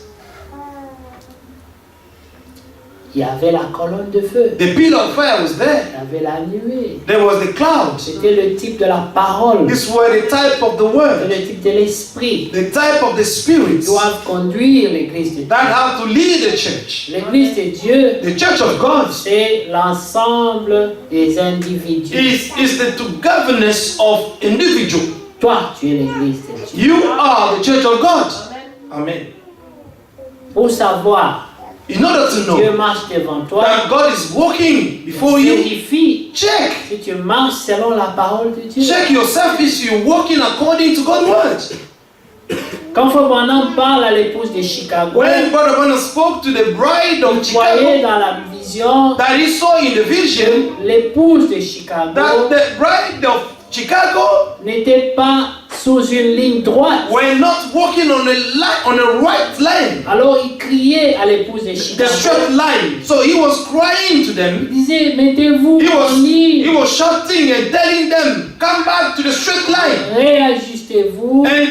Il y avait la colonne de feu, The pillar of fire was there. il y avait la nuée. There was the clouds. C'était le type de la parole, These were the type of the c'était word, le type de l'esprit. the type of the spirits Ils doivent conduire l'église de Dieu. that have to lead the church. L'église de Dieu, The church of God c'est l'ensemble des individus. is the togetherness of individual. Toi, tu es l'église de Dieu. You are the church of God. Amen. Pour savoir In order to Dieu know marche devant toi, that God is walking before you, vérifie check. si tu marches selon la parole de Dieu. Check yourself if you're walking according to God's word. Quand Frère Branham parle à l'épouse de Chicago, When Brother Branham spoke to the bride of vous voyez Chicago, dans la vision, that he saw in the vision l'épouse de Chicago that the bride of Chicago n'était pas sous une ligne droite. were not walking on a right line, Alors il criait à l'épouse de the Chicago. straight line. So he was crying to Il them. disait, mettez-vous He en was ligne, shouting and telling them, come back to the straight line réajustez-vous and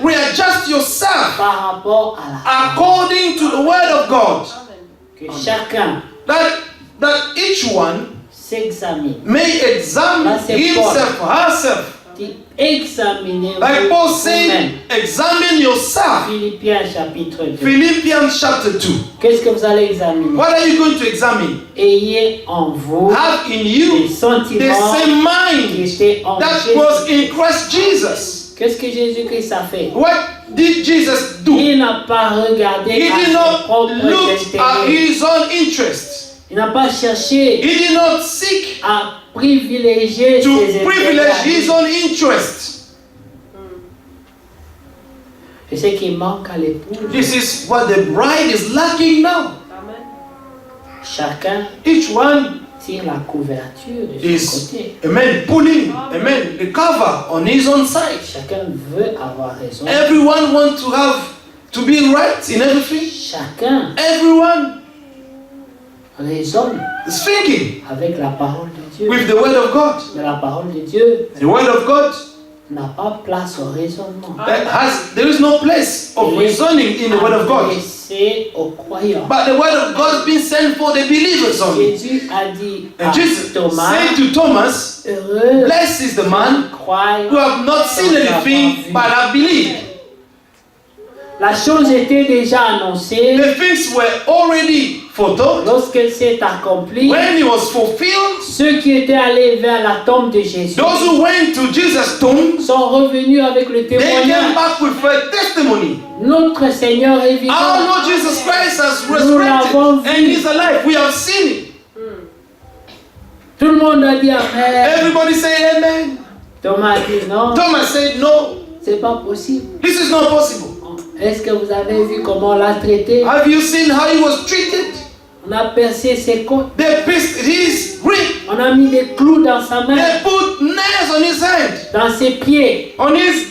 readjust yourself par rapport à la according to the word of God. que chacun That each one s'examine. may examine Là, c'est himself or herself. Examinez-vous Like Paul vous-même. said, examine yourself. Philippiens chapitre 2. Philippians chapter 2. Qu'est-ce que vous allez examiner? What are you going to examine? Ayez en vous Have in les you the sentiments same qui mind étaient en that Jésus. was in Christ Jesus. Qu'est-ce que Jésus-Christ a fait? What did Jesus do? Il n'a pas regardé He à did ses not propres look at intérêts. his own interest. Il n'a pas cherché He did not seek à privilégier to ses privilege intérêts. his own interest. C'est ce qui manque à l'épouse. This is what the bride is lacking now. Chacun Each one tire la couverture de son is, côté. amen, pulling, amen, the cover on his own side. Chacun veut avoir raison. Everyone wants to be right in everything. Chacun Everyone raisonne is thinking avec la parole de Dieu. with the word of God. Mais la parole de Dieu The word of God n'a pas place au raisonnement. there is no place of reasoning in the word of God. C'est aux croyants. But the word of God has been sent for the believers only. Jésus a dit à And Jesus Thomas, said to Thomas, heureux blessed is the man croit. who have not seen anything but have believed. La chose était déjà annoncée The things were already foretold. lorsqu'elle s'est accomplie. When it was fulfilled, Ceux qui étaient allés vers la tombe de Jésus those who went to Jesus' tomb, sont revenus avec le they came témoignage. back with a testimony. Notre Seigneur est vivant. Our Lord Jesus Christ has Nous l'avons resurrected vu. and He's alive. We have seen it. Tout le monde a dit Amen. Everybody say amen. Thomas a dit non, Thomas said, no, c'est pas possible. this is not possible. Est-ce que vous avez vu comment on l'a traité? Have you seen how he was treated? On a percé ses côtes. They pierced his rib. On a mis des clous dans sa main, They put nails on his hand, dans ses pieds. on his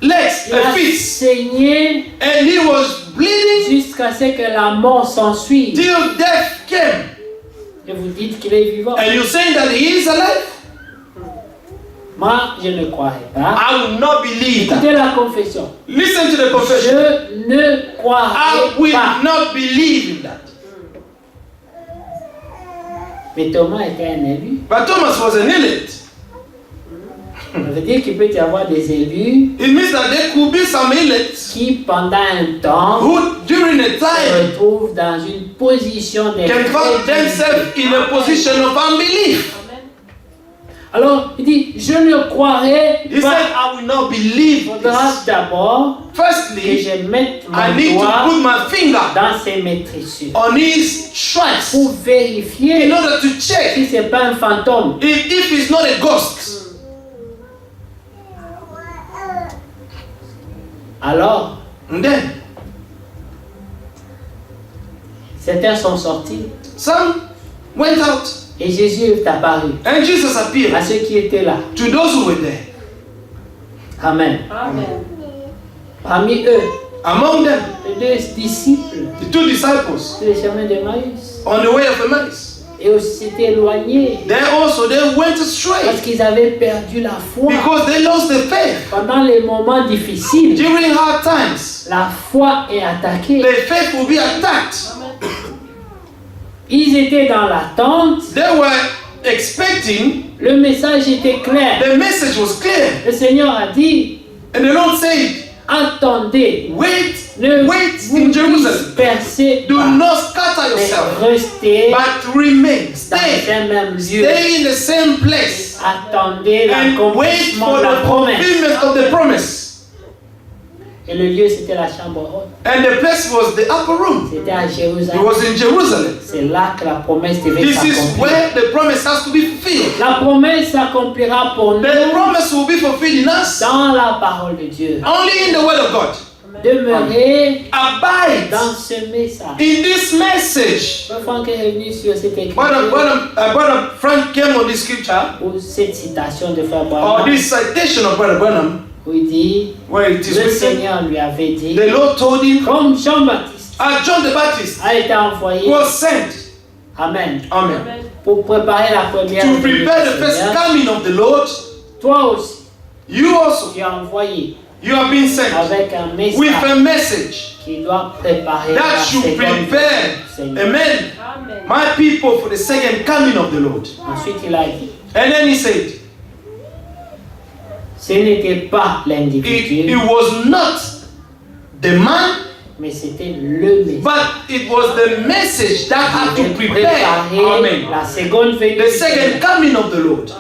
legs Il a and feet. saigné And he was bleeding jusqu'à ce que la mort s'ensuive. till death came. Et vous dites qu'il est vivant. And you're saying that he is alive? Moi, je ne croirais pas. I will not believe that. Écoutez la confession. Listen to the confession. Je ne I croirais will pas. not believe in that. Mais Thomas était un élu. But Thomas was an elite. Ça veut dire qu'il peut y avoir des élus It means that there could be some elects qui, pendant un temps, who, during a se time, retrouvent dans une position can find themselves in a position of unbelief. Alors, il dit, je ne croirai He pas. said, I will not Il believe faudra this. d'abord que Firstly, je mette I mon need to doigt put my finger dans ses maîtrissures on his stripes pour in vérifier order to check si ce n'est pas un fantôme. if it's not a ghost. Alors, And then, certains sont sortis some went out et Jésus est apparu and Jesus appeared à ceux qui étaient là. to those who were there. Amen. Amen. Parmi eux, Among them, les deux disciples the two disciples sur le chemin de Maïs on the way of Emmaus. et aussi s'étaient éloignés They also they went parce astray qu'ils avaient perdu la foi. because they lost the faith. Pendant les moments difficiles, During hard times, la foi est attaquée. the faith will be attacked. Ils étaient dans l'attente, They were expecting, le message était clair. the message was clear. Le Seigneur a dit, And the Lord said, attendez, wait, ne wait vous in Jerusalem. dispersez Do pas, not scatter mais yourself, restez but remain, dans stay, un même lieu. stay in the same place Attendez and wait l'accomplissement for de la the promesse. fulfillment of the promise. Et le lieu, c'était la chambre haute. And the place was the upper room. C'était à It Jérusalem. was in Jerusalem. C'est là que la promesse devait This is s'accomplir. where the promise has to be fulfilled. La promesse s'accomplira pour nous The promise will be fulfilled in us dans la parole de Dieu. only in the word of God. Demeurez Abide dans ce message. in this message. Frère Franck est revenu sur cette Brother écriture Frank came on this scripture, ou cette citation de Frère or Branham this citation of Brother Branham, où il dit, where it is le written, Seigneur lui avait dit, the Lord told him, comme Jean-Baptiste as John the Baptist a été envoyé, was sent, Amen, amen, pour préparer la première to venue prepare du the first Seigneur, coming of the Lord, toi aussi, you also, tu es envoyé you have been sent avec un with message a message qui doit préparer la that should seconde venue prepare, du Seigneur. amen, Amen. my people for the second coming of the Lord. Ensuite, il a dit, And then he said, ce n'était pas it l'individu, was not the man, mais c'était le message. but it was the message that had to Pour prepare, préparer amen, la seconde venue the du second Seigneur. coming of the Lord.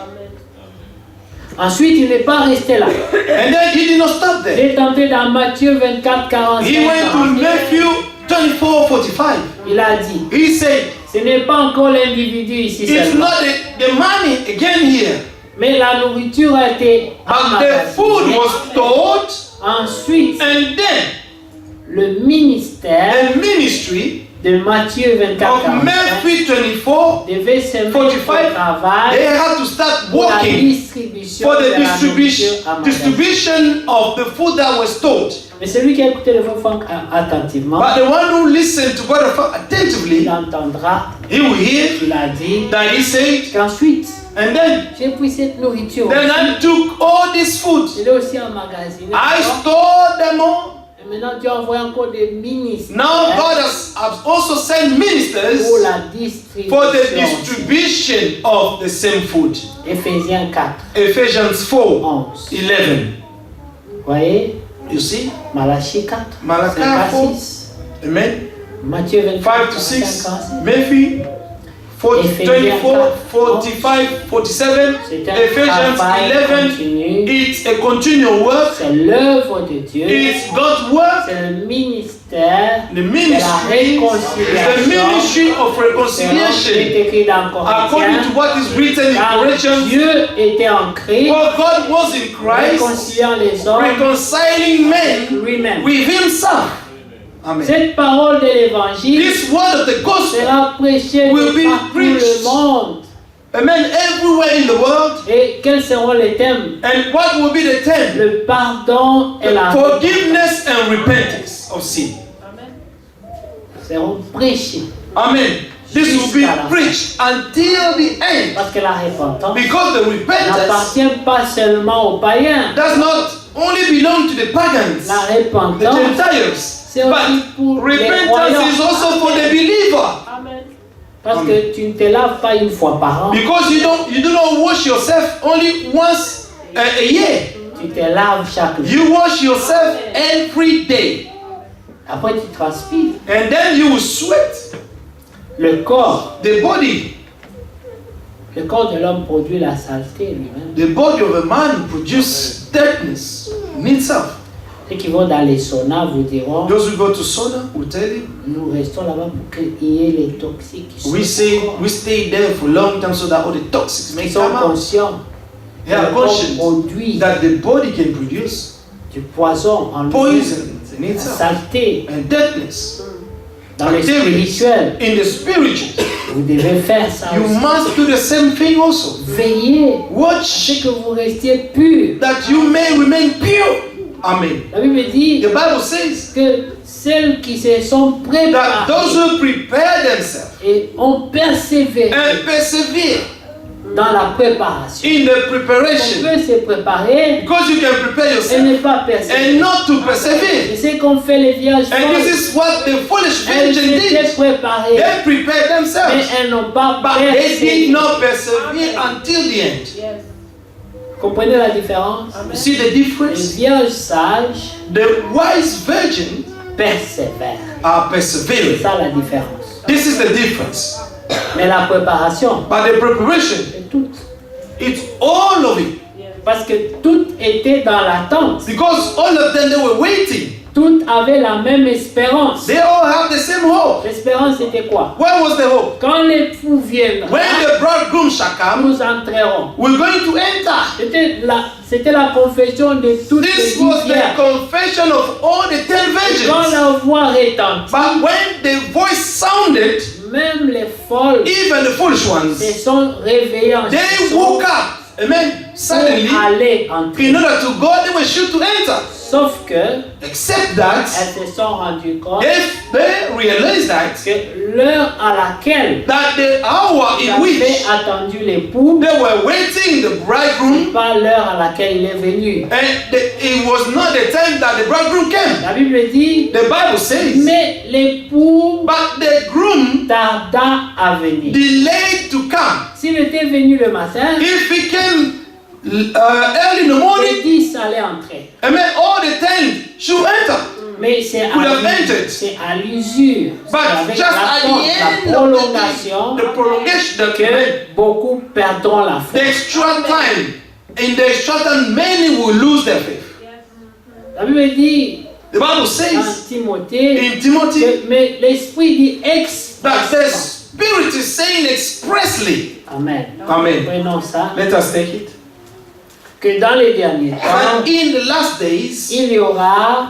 Ensuite, il n'est pas resté là. And then he did not stop Il there. est entré dans Matthieu 24, 45. He went to 41. Matthew 24:45. Il a dit, He said, ce n'est pas encore l'individu ici it's seulement, not the money again here, mais la nourriture a été but the food emmagasinée. was stored, Ensuite, and then le ministère the ministry de Matthieu 24, of 45 Matthew 24, devait se mettre 45, au travail they had to start pour la working distribution for de the la nourriture emmagasinée. distribution of the food that was stored. Mais celui qui a écouté le frère Franck attentivement, But the one who listened to God attentively, il entendra he will hear qu'il a dit that he said, qu'ensuite, and then j'ai pris cette nourriture. then I took all this food, Je l'ai aussi emmagasiné. I stored them all. Et maintenant, tu envoies encore des ministres Now God has also sent pour ministers la distribution. for the distribution of the same food. Éphésiens 4, Ephesians 4, 11. 11. Vous voyez, You see? Malachie 4, Malachi 5 à 4. 6, Amen. Matthieu 5 24, to 45, 6. 46. Matthew 24, 45, 47. C'est un Ephesians travail 11. continu. It's a continual work. C'est l'œuvre de Dieu. It's God's work. C'est le ministère The de la ministry is the réconciliation. ministry of C'est reconciliation. écrit dans According Corinthiens. to what is written in Car Corinthians, Dieu était en Christ, for God was in Christ, réconciliant les hommes reconciling men lui-même. with himself. Amen. Cette parole de l'évangile This word of the gospel, sera prêchée will de be partout preached. le monde. amen, everywhere in the world. Et quels seront les thèmes? And what will be the theme? Le pardon et la Forgiveness and repentance of sin. seront prêchés. Amen. This will be preached until the end. Parce que la repentance Because the repentance n'appartient pas seulement aux païens. does not only belong to the pagans, La the repentance, Gentiles, c'est aussi but pour les repentance croyants. is also for the believer. Amen. Parce que tu ne te laves pas une fois par an. Because you do not wash yourself only once a year. Tu te laves chaque jour. You wash yourself every day. Après, tu transpires. And then you will sweat. Le corps The body, de l'homme produit la saleté lui-même. the body of a man produces dirtiness in itself. Ceux qui vont dans les saunas vous diront, Those who go to sauna will tell you, nous restons là-bas pour qu'il y ait les toxiques qui we stay there for a long time so that all the toxics may Ils sont come out. conscients They are que le corps conscious produit that the body can produce du poison en lui, poison in la itself saleté and dirtiness. dans le Bacteria spirituel. in the spiritual. Vous devez faire ça You aussi. must do the same thing also. Veillez à Watch ce que vous restiez purs. that you may remain pure. Amen. La Bible dit The Bible says que celles qui se sont that those préparées who prepare themselves et ont persévéré and persevere dans la préparation. in the On preparation, peut se préparer because you can prepare et yourself ne pas persévérer. and not to persevere. Et c'est qu'on fait les vierges And this folles. is what the foolish Elles virgin s'étaient did. préparées, They prepared mais themselves, elles n'ont pas but they did persévéré. not persevere until the end. Comprenez la différence? You see the Les difference? vierges sages The wise virgin persévèrent. are C'est persevering. ça la différence. This is the difference. Mais la préparation, But the preparation, c'est tout. it's all of it. Parce que tout était dans l'attente. Because all of them, they were waiting. Tout avait la même espérance. They all have the same hope. L'espérance c'était quoi? Where was the hope? Quand l'époux viendra, When the bridegroom shall come, nous entrerons. we're going to enter. C'était la confession de toutes les This 10 was the vierges. confession of all the 10 Et quand virgins. la voix retentit, But when the voice sounded, même les folles even the foolish se ones, sont réveillées en they chanson woke up. Amen. Suddenly, pour aller entrer. in order to go, they were sure to enter. Sauf que Except that, elles se sont rendues compte if they realized that, que l'heure à laquelle the hour ils in avaient which attendu l'époux, they were waiting the bridegroom, pas l'heure à laquelle il est venu. and it was not the time that the bridegroom came. La Bible dit, The Bible says, mais l'époux but the groom tarda à venir. delayed to come. S'il était venu le matin, If he came early in the morning, les 10 allaient entrer. all the 10 should enter. Mais c'est Could have entered. à l'usure, c'est But avec just at the end la of prolongation the prolongation, que beaucoup perdront la foi. the extra time, in the extra time, many will lose their faith. La Bible dit The Bible dans says Timothée, in Timothy mais l'Esprit dit that the expressément. Spirit is saying expressly. Amen. Amen. Prenons ça. Let us take it. Que dans les derniers temps, And in the last days, il y aura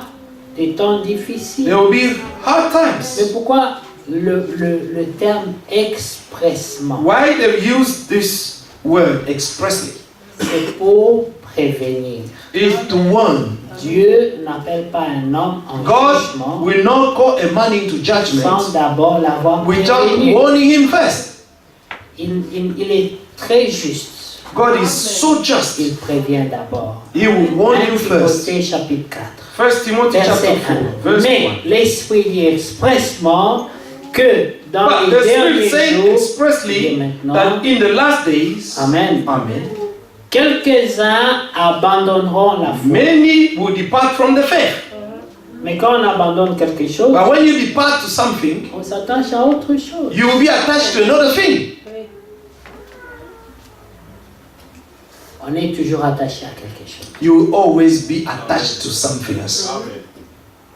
des temps difficiles. there will be hard Mais times. pourquoi le terme expressement? Why they use this word expressly? C'est pour prévenir. Is to warn. Dieu n'appelle pas un homme en God jugement will not call a man into sans judgment d'abord l'avoir without prévenu. warning him first. Il est très juste. God is so just. Il prévient d'abord. He will warn 1 you first. Timothée chapitre 4. 1 Timothy Verset chapter 4, 1. verse Mais 1. l'Esprit dit expressement que dans But les the derniers Spirit said jours, et expressly maintenant, that in the last days, Amen, Amen, quelques-uns abandonneront la foi. many will depart from the faith. Mais quand on abandonne quelque chose, But when you depart to something, on s'attache à autre chose. you will be attached to another thing. On est toujours attaché à quelque chose. You will always be attached to something else.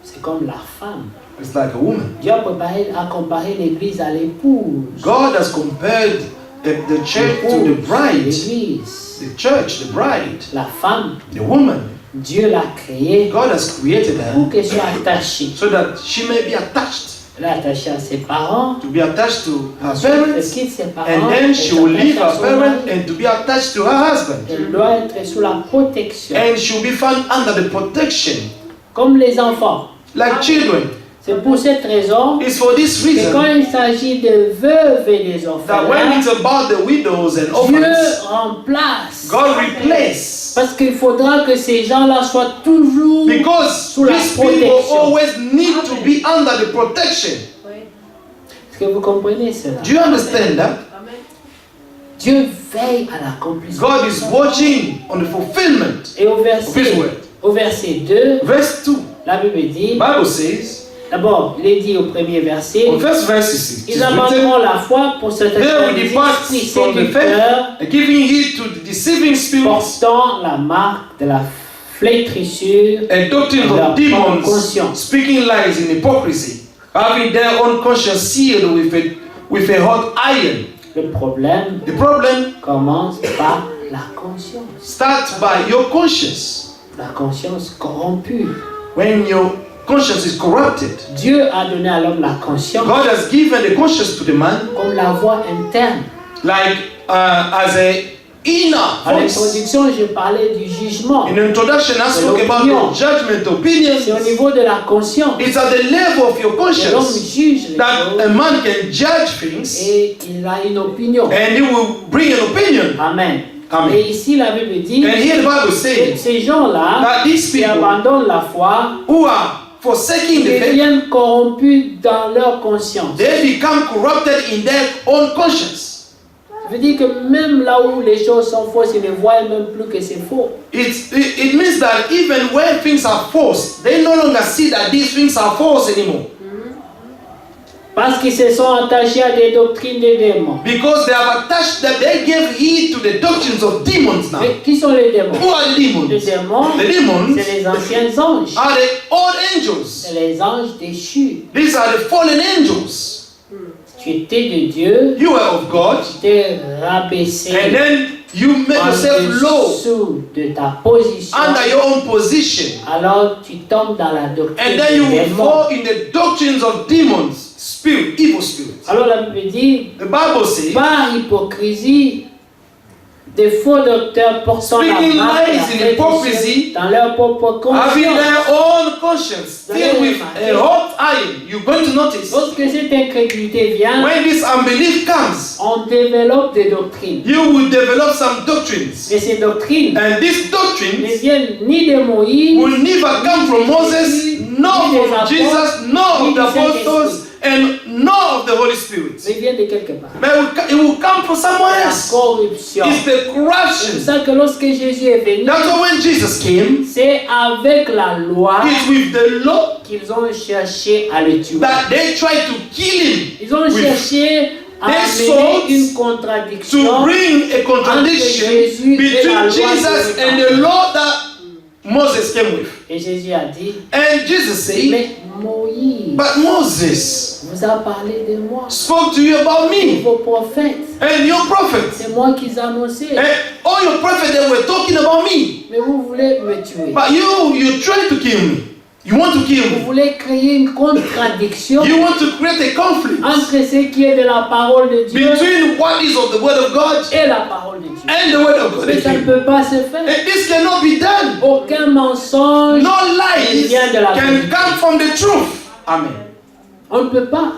C'est comme la femme. It's like a woman. Dieu a comparé l'Église à l'épouse. God has compared the church to the bride. L'Église, The church, the bride, la femme, the woman. Dieu l'a créée God has created her pour qu'elle soit attachée. so that she may be attached, Elle est attachée à ses parents. to be attached to her Ensuite, elle parents, quitte ses parents. and then elle she will leave s'attache à her son parents mari. and to be attached to her husband. Elle doit être sous la protection. And she will be found under the protection, Comme les enfants. like children. C'est pour cette raison It's for this que quand reason il s'agit de veuves et des that when orphelins, it's about the widows and Dieu orphans, remplace. God replaces. Parce qu'il faudra que ces gens-là soient toujours Because sous la these people protection. always need to be under the protection. Est-ce que vous comprenez cela? Do you understand that? Dieu veille à l'accomplissement. God is watching on the fulfillment Et au of His word. verset 2, Verse 2, la Bible dit, Bible says, d'abord, il est dit au premier verset, on first verse, it ils is written, abandonneront la foi pour se they will depart esprits from the séducteurs, faith, giving heed to the deceiving spirits portant la marque de la flétrissure and doctrines de leur of propre demons, conscience. speaking lies in hypocrisy, having their own conscience sealed with a hot iron. Le problème The problem commence par la conscience. starts by your conscience. La conscience corrompue. When your conscience is corrupted, Dieu a donné à l'homme la conscience God has given the conscience to the man comme la voix interne. like as a inner À voice. l'introduction, je parlais du jugement. In the introduction, I spoke about the judgment opinions. C'est au niveau de la conscience It's at the level of your que l'homme conscience juge les that choses a man can judge things et il a une opinion. and he will bring an opinion. Amen. Amen. Et ici, la Bible dit And here the Bible que says ces gens-là that these qui people abandonnent la foi who are forsaking the faith, deviennent corrompus dans leur conscience. they become corrupted in their own conscience. Ça veut dire que même là où les choses sont fausses, ils ne voient même plus que c'est faux. It means that even when things are false, they no longer see that these things are false anymore. Parce qu'ils se sont attachés à des doctrines des démons. Because they have attached that they gave heed to the doctrines of demons now. Mais qui sont les démons? Who are the Les demons? démons, The demons c'est les anciens anges. are the old angels. C'est les anges déchus. These are the fallen angels. Tu étais de Dieu, You are of God, tu t'es rabaissé and then you make en yourself low dessous de ta position. under your own position. Alors tu tombes dans la And doctrine then you des will démons. fall in the doctrines of demons, spirit, evil spirits. Alors la Bible dit, The Bible says, par hypocrisie, des faux docteurs portant la Speaking marque de la lies in hypocrisy, dans leur propre having conscience. their own conscience filled with a hot iron, you're going to notice Lorsque cette incrédulité vient, when this unbelief comes, on développe des doctrines. you will develop some doctrines. Et ces doctrines And these ne doctrines viennent ni de Moïse, will never come from Moses, nor from Jesus, nor of the apostles, and nor of the Holy Spirit. mais viennent de quelque part. But it will come from somewhere La else. corruption. It's the C'est pour corruption. ça que lorsque Jésus est venu, That's why when Jesus came, c'est avec la loi it's with the law qu'ils ont cherché à le tuer. that they tried to kill him, Ils ont with- cherché à They amener sought une contradiction to bring a contradiction between Jesus and the law that Moses came with. Et Jésus a dit, And Jesus said, mais Moïse but Moses vous a parlé de moi, spoke to you about me vos prophètes, and your prophets. c'est moi qui ai annoncé, And all your prophets, they were talking about me. mais vous voulez me tuer. But you try to kill me. You want to kill Vous me. voulez créer une contradiction You want to create a conflict entre ce qui est de la parole de Dieu between what is of the word of God et la parole de Dieu. and the word of God. Mais ça ne And peut pas se faire. this cannot be done. Aucun mensonge, No lies can come from the truth. Amen. on ne peut pas.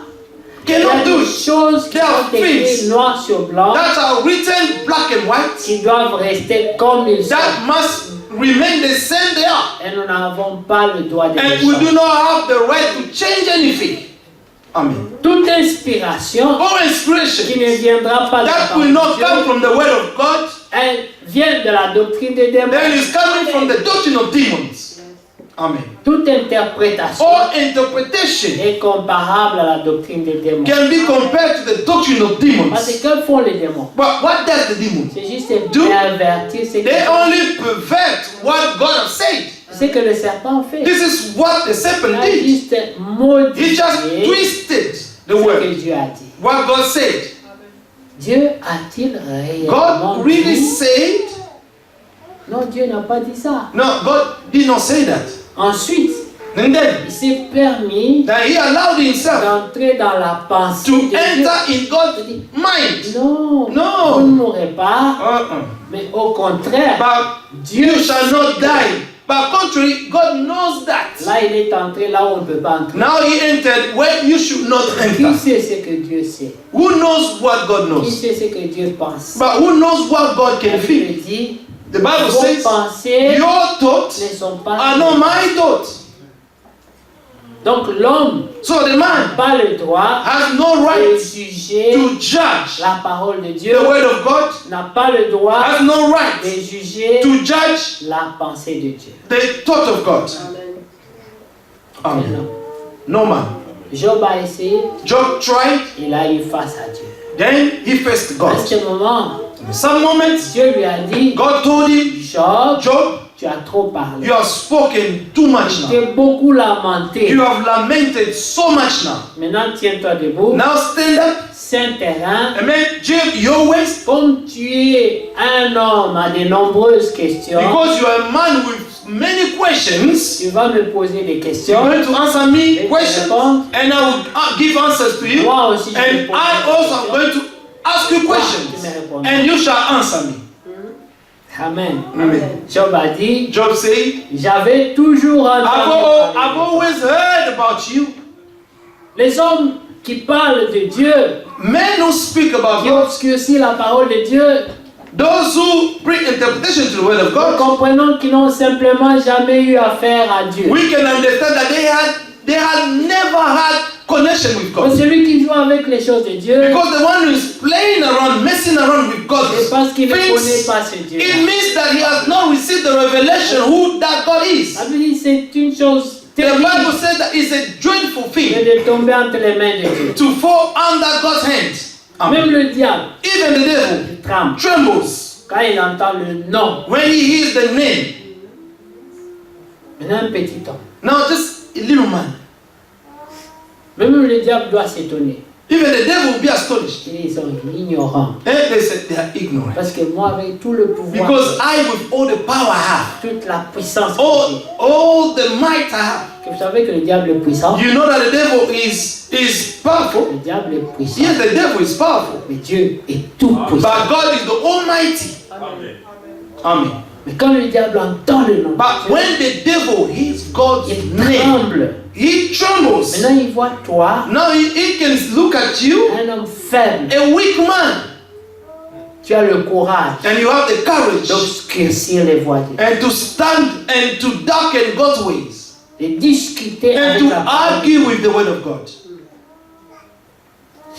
Il y a Cannot do des it. choses qui There are sont écrites things noir sur blanc that are written black and white qui doivent rester comme ils sont. that must remain the same they are. Et nous n'avons pas le droit de les And we do changer. not have the right to change anything. Amen. Toute inspiration All qui inspiration ne viendra pas de la that will not parole come de Dieu, from the word of God, elle vient de la doctrine des démons. then is coming from the doctrine of demons. Amen. Toute interprétation All interpretation est comparable à la doctrine des démons. can be compared to the doctrine of Parce que demons. que font les démons? But what does the demons? C'est juste Do- pervertir ce They que, only pervert what God has said. ce que le serpent fait. This is what the Il serpent a did. juste He modifié just ce twisted the que word. Dieu a dit. What God said. Dieu a-t-il réellement God really dit? said? Non, Dieu n'a pas dit ça. No, God did not say that. Ensuite, And then il s'est permis that he allowed himself d'entrer dans la pensée to de Dieu. enter in God's mind. Non, No. vous ne mourrez pas, Uh-uh. mais au contraire, But Dieu you shall not die. But contrary, God knows that. là il est entré là où on ne peut pas entrer. Now he entered where you should not Qui enter. sait ce que Dieu sait? Who knows what God Qui knows? sait ce que Dieu pense? But who knows what God La can feel? Bible dit, The Bible vos says, pensées your thoughts ne sont pas are not my thoughts. Donc l'homme So the n'a man pas le droit has no de right juger to judge la parole de Dieu, the word of God, n'a pas le droit has no de right juger to judge la pensée de Dieu. the thought of God. Amen. No man. Job a essayé, Job tried, il a eu face à Dieu. then he faced À God. ce moment, In some moments, Dieu lui a dit, God told him, Job, Job, tu as trop parlé. you have spoken too much Tu now. t'es beaucoup lamenté. You have lamented so much now. Maintenant, tiens-toi debout. Now stand up. Saint terrain, Amen. James, your ways, comme tu es un homme à de nombreuses questions, because you are a man with many questions, tu vas me poser des you're questions. going to answer me questions, and I will give answers to you. Moi aussi, je vais And poser I des also am questions. going to ask you questions, and you shall answer me. Amen. Amen. Job a dit, Job said, j'avais toujours entendu I've parler de toi. always heard about you. Les hommes qui parlent de Dieu, Men who speak about qui God, obscurcissent la parole de Dieu, those who bring interpretation to the word of nous God, comprenons qu'ils n'ont simplement jamais eu affaire à Dieu. we can understand that they had never had connection with Donc God. celui qui joue avec les choses de Dieu, Because the one who is playing around, messing around with God, c'est parce qu'il ne connaît thinks pas ce Dieu. it means that he has not received the revelation who that God is. La Bible dit c'est une chose The terrible Bible says that it's a dreadful que thing de tomber entre les mains de Dieu. to fall under God's hands. Même le diable Even the devil il tremble trembles quand il entend le nom. when he hears the name. Maintenant un petit homme. Now just a little man. Même le diable doit s'étonner. Even the devil will be astonished. Ils sont ignorants. And they said they are ignorant. Parce que moi, avec tout le pouvoir, Because I, with all the power I have, toute la puissance que j'ai, all the might I have, que vous savez que le diable est puissant. you know that the devil is powerful. Le diable est puissant. Yes, the devil is powerful. Mais Dieu est tout puissant. But God is the Almighty. Amen. Mais quand le diable entend le nom de But Dieu, when the devil hears God's il name, tremble. he trembles. Maintenant, il voit toi, Now he can look at you, un homme faible. a weak man, Tu as le courage and you have the courage d'obscurcir les voies de Dieu, and to stand and to darken God's ways de discuter and avec to la parole. argue with the word of God.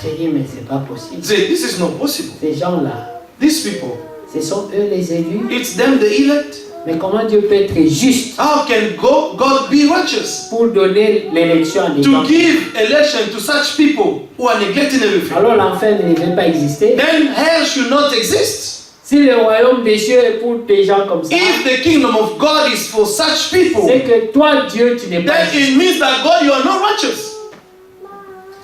J'ai dit, mais c'est pas possible. Say, this is not possible. Ces gens-là, These people, ce sont eux les élus. it's them the elect. Mais comment Dieu peut être juste How can God be righteous pour donner l'élection à des to gens? give election to such people who are neglecting everything? Alors l'enfer ne devait pas exister. Then hell should not exist. Si le royaume des cieux est pour des gens comme ça, If the kingdom of God is for such people, c'est que toi, Dieu, tu n'es pas then juste. it means that God, you are not righteous.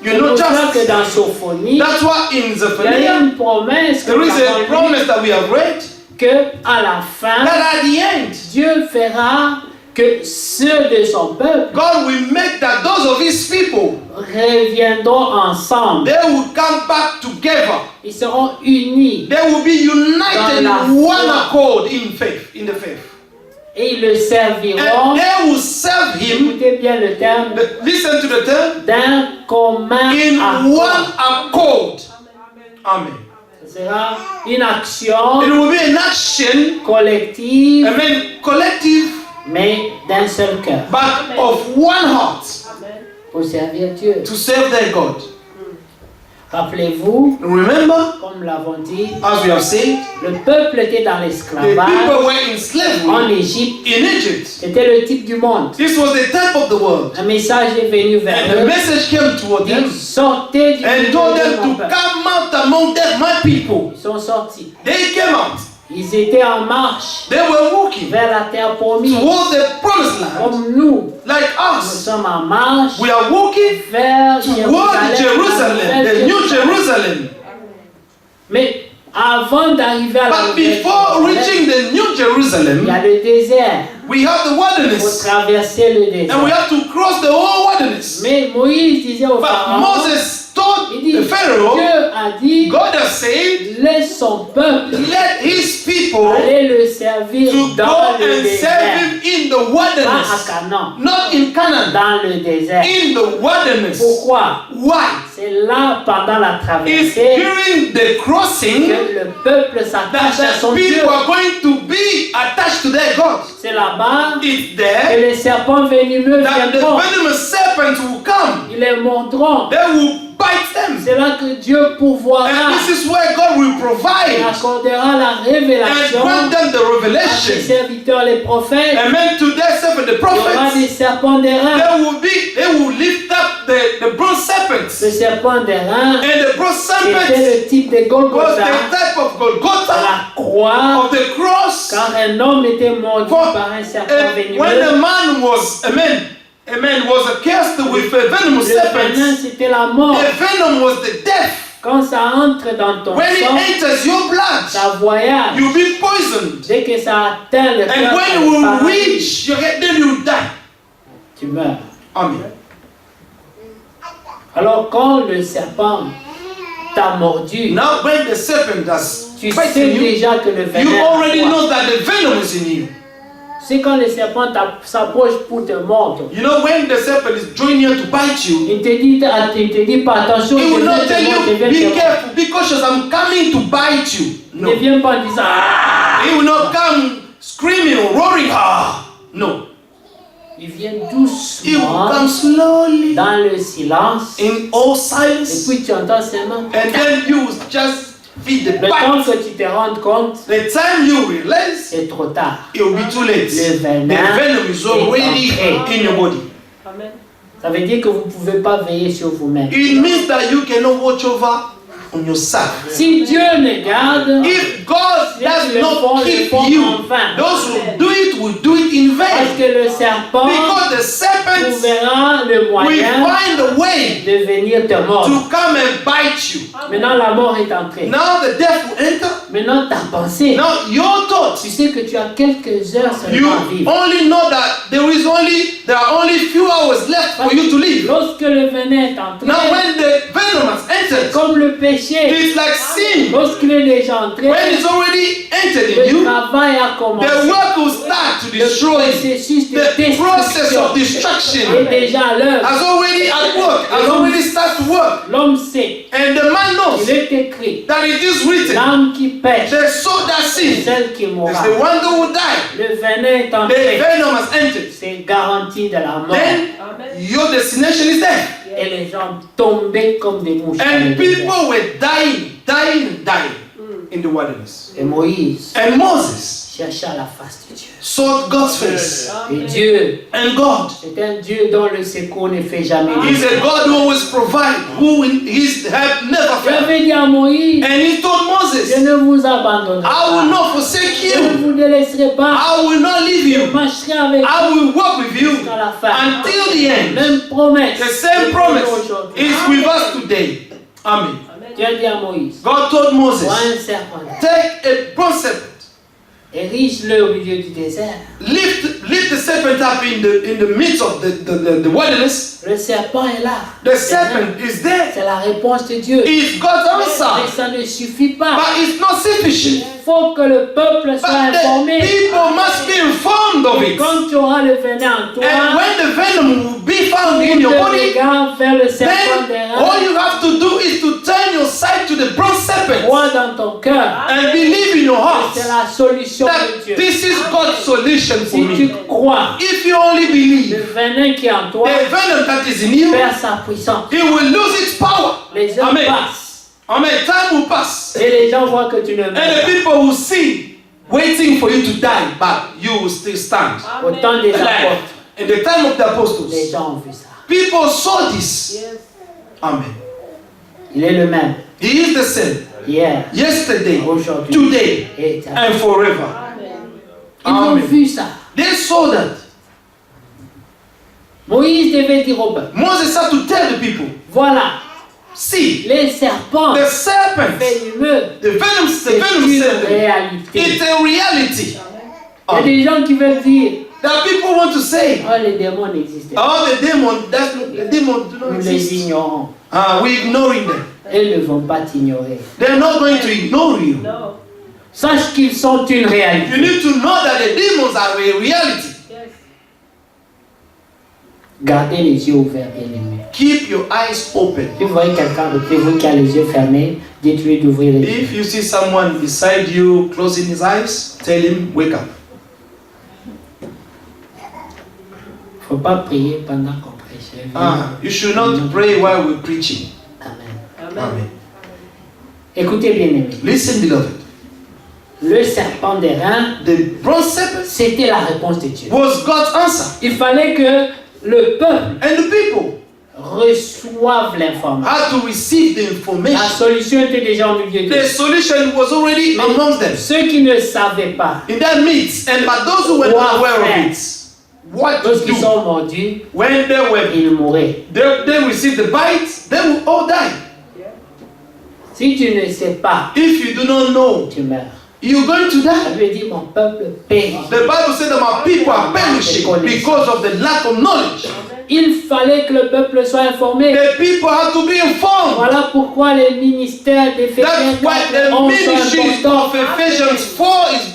C'est You're pour not ça que just. dans Sophonie, That's why in il y a Zephaniah, une promesse que there is nous avons a lue, promise that we have read que à la fin, that at the end, Dieu fera que ceux de son peuple God will make that those of his people, reviendront ensemble. they will come back together. Ils seront unis They will be united Dans la in one foi. accord in faith, in the faith. et ils le serviront, And they will serve him, écoutez bien le terme, listen to the term, d'un commun in accord. one accord. Amen. Ce sera une action It will be an action, collective, collective, mais d'un seul cœur, but of one heart pour servir Dieu. to serve their God. Rappelez-vous, Remember, comme l'avons dit, as we have said, le peuple était dans the l'esclavage people were in en slavery Égypte. in Egypt. C'était le type du monde. This was the type of the world. Un message est venu And vers the eux. message came toward Dit, them sortez du and milieu told de them mon to peuple. come out among them, my people. Ils sont sortis. They came out. Ils étaient en marche They were walking vers la terre promise. towards the promised land Comme nous, like nous us. sommes en marche We are walking vers toward Jerusalem, the New Jerusalem. Mais avant d'arriver à la But nouvelle before Jérusalem, reaching the New il y Jerusalem, a le désert. we have the Il faut wilderness. traverser le désert. And we have to cross the whole wilderness. Mais Moïse disait au But pharaon, Moses told il dit, the Pharaoh, Dieu a dit, God has said, laisse son peuple let his people aller le servir to go dans le and serve désert. him in the Pas à wilderness, Canaan, not in Canaan, dans le désert. in the wilderness. Pourquoi? Why? C'est là, pendant la It's traversée, during the crossing que le peuple s'attache à that son the Dieu. people are going to be attached to their God. C'est là-bas It's que there les serpents venimeux that the viendront. venomous serpent serpents will come. Ils les mordront. They will bite them. C'est là que Dieu pourvoira And this is where God will et provide accordera la and révélation grant them the à ses revelation. serviteurs les prophètes. Amen. To their servant, the Il y aura prophets. des serpents d'airain. They will lift up the bronze serpents. Le serpent d'airain And the bronze était serpents le type de was Golgotha, the type of Golgotha, la croix, of the cross. car un homme était mordu For- par un serpent And when venimeux. a man was, was cursed with a venomous Le venin, serpent, c'était la mort. the venom was the death. Quand ça entre dans ton When it sang, enters your blood, ça voyage. you'll be poisoned. Dès que ça atteint le And cœur, when ça it will paralyse. reach, then you die. Tu meurs. Amen. Alors quand le serpent t'a mordu, Now when the serpent has tu sais bitten you, déjà que le venin you est already en toi. know that the venom is in you. C'est quand le serpent s'approche pour te mordre. You know when the serpent is drawing near to bite you, Il te dit pas attention, he je will viens not te tell mordre, je you, viens te be mordre. careful, be cautious, I'm coming to bite you. Ne No. viens pas en disant ah. He will not come screaming or roaring. No. Il vient He will doucement come slowly dans le silence. in all Et silence. puis tu entends seulement. And then you just feel the Le temps bite. que tu te rendes compte, The time you realize, c'est trop tard. it will be too late. Le The venin venom is already entré. in your body. Ça veut dire que vous ne pouvez pas veiller sur vous-même. It means that you cannot watch over on yourself. Si Dieu ne garde, If God does not keep you, those who do it will do it in parce vain. que le serpent Because the serpents trouvera le will moyen find a way de venir te mordre. to come and bite you. Maintenant, la mort est entrée. Now the death will enter. Maintenant, ta pensée. Now your thoughts. Tu sais que tu as quelques heures You seulement à vivre. only know that there are only few hours left for you to live. Lorsque le venin est entré, Now when the venom has entered, comme le péché, it's like sin. lorsqu'il est déjà entré, When it's already entered in le you, travail a commencé. the work will start to Le destroy you. processus de The process of destruction destruction est déjà à l'œuvre. has already at work, has already started to work. L'homme sait, And the man knows il est écrit, that it is written, l'âme qui pêche, the soul that c'est sins celle qui is mourra. the one that will die. Le venin est The entré, venom has entered. c'est garantie de la mort. Then your destination is there. Et les gens tombaient comme des mouches. dans le And désert. people were dying in the wilderness. Et Moïse And Moses chercha la face de Dieu. sought God's face. Et Dieu, And God c'est un Dieu dont le secours ne fait jamais is défaut. a God who always provides, who in his help never Dieu fails. avait dit à Moïse, And he told je Moses, ne vous abandonnerai I will pas. not forsake Je ne you. vous délaisserai pas. I will not leave Je you. marcherai avec vous I will walk with you jusqu'à la fin. until the end. Même promesse. The same est promise aujourd'hui. is with us today. Amen. Dieu a dit à Moïse, God told Moses, prends un serpent, take a bronze serpent, érige-le au milieu du désert. lift the serpent up in the midst of the wilderness. Le serpent est là. The serpent is there. C'est la réponse de Dieu. It's God's Mais answer, ça ne suffit pas. but it's not sufficient. Il faut que le peuple soit But the informé. people must be informed of it. Quand tu auras le venin en toi, And when the venom will be found in your tourne le body, regard vers le serpent then all d'airain. you have to do is to turn your sight to the bronze serpent Crois dans ton cœur. and believe in your que heart C'est la solution de that Dieu. this is God's solution for Si tu me. crois, If you only le believe, venin qui est en toi the venom that is in you, perd sa puissance. it will lose its power. Les heures Amen. passent Amen. Time will pass. et les gens voient que tu ne And the meurs people will see, waiting for you to die, but you will still stand. pas. Au temps des apôtres, In the time of the les apostles, gens ont vu ça. people saw this. Amen. Il est le même He is the same hier, yesterday, aujourd'hui today, et éternellement. and forever. Ils ont Amen. vu ça. They saw that. Moïse devait dire au peuple, Moses had to tell the people, voilà, see, les serpents the serpent, venimeux, the venom c'est une serpent, réalité. it's a reality. Il y a des gens qui veulent dire, That people want to say, oh, les démons n'existent pas. oh, the demon, the demon do not Nous les exist. ignorons. We're ignoring them. Elles ne vont pas t'ignorer. They're not going to ignore you. Sache qu'ils sont une réalité. You need to know that the demons are a reality. Gardez les yeux ouverts, bien-aimés. Keep your eyes open. Si vous voyez quelqu'un de vous qui a les yeux fermés, dites-lui d'ouvrir les yeux. If you see someone beside you closing his eyes, tell him, wake up. Il ne faut pas prier pendant qu'on prêche. You should not pray while we're preaching. Amen. Amen. Écoutez bien aimé. Listen, beloved. Le serpent d'airain, The bronze serpent c'était la réponse de Dieu. was God's answer. Il fallait que le peuple And the people reçoive l'information. had to receive the La information. solution était déjà au milieu The d'eux. solution was already amongst them. Ceux qui ne savaient pas, In their midst, and but those who were not aware of it, what to lorsqu'ils do sont mordus, when ils mouraient. they received the bite, they will all die. Si tu ne sais pas, If you do not know, tu meurs. you're going to La die. Bible dit mon peuple périt. The Bible said that my people are perishing because of the lack of knowledge. Il fallait que le peuple soit informé. The people have to be informed. Voilà pourquoi les ministères d'Éphésiens That's why 4 the 11 sont ministries importants. of Ephesians 4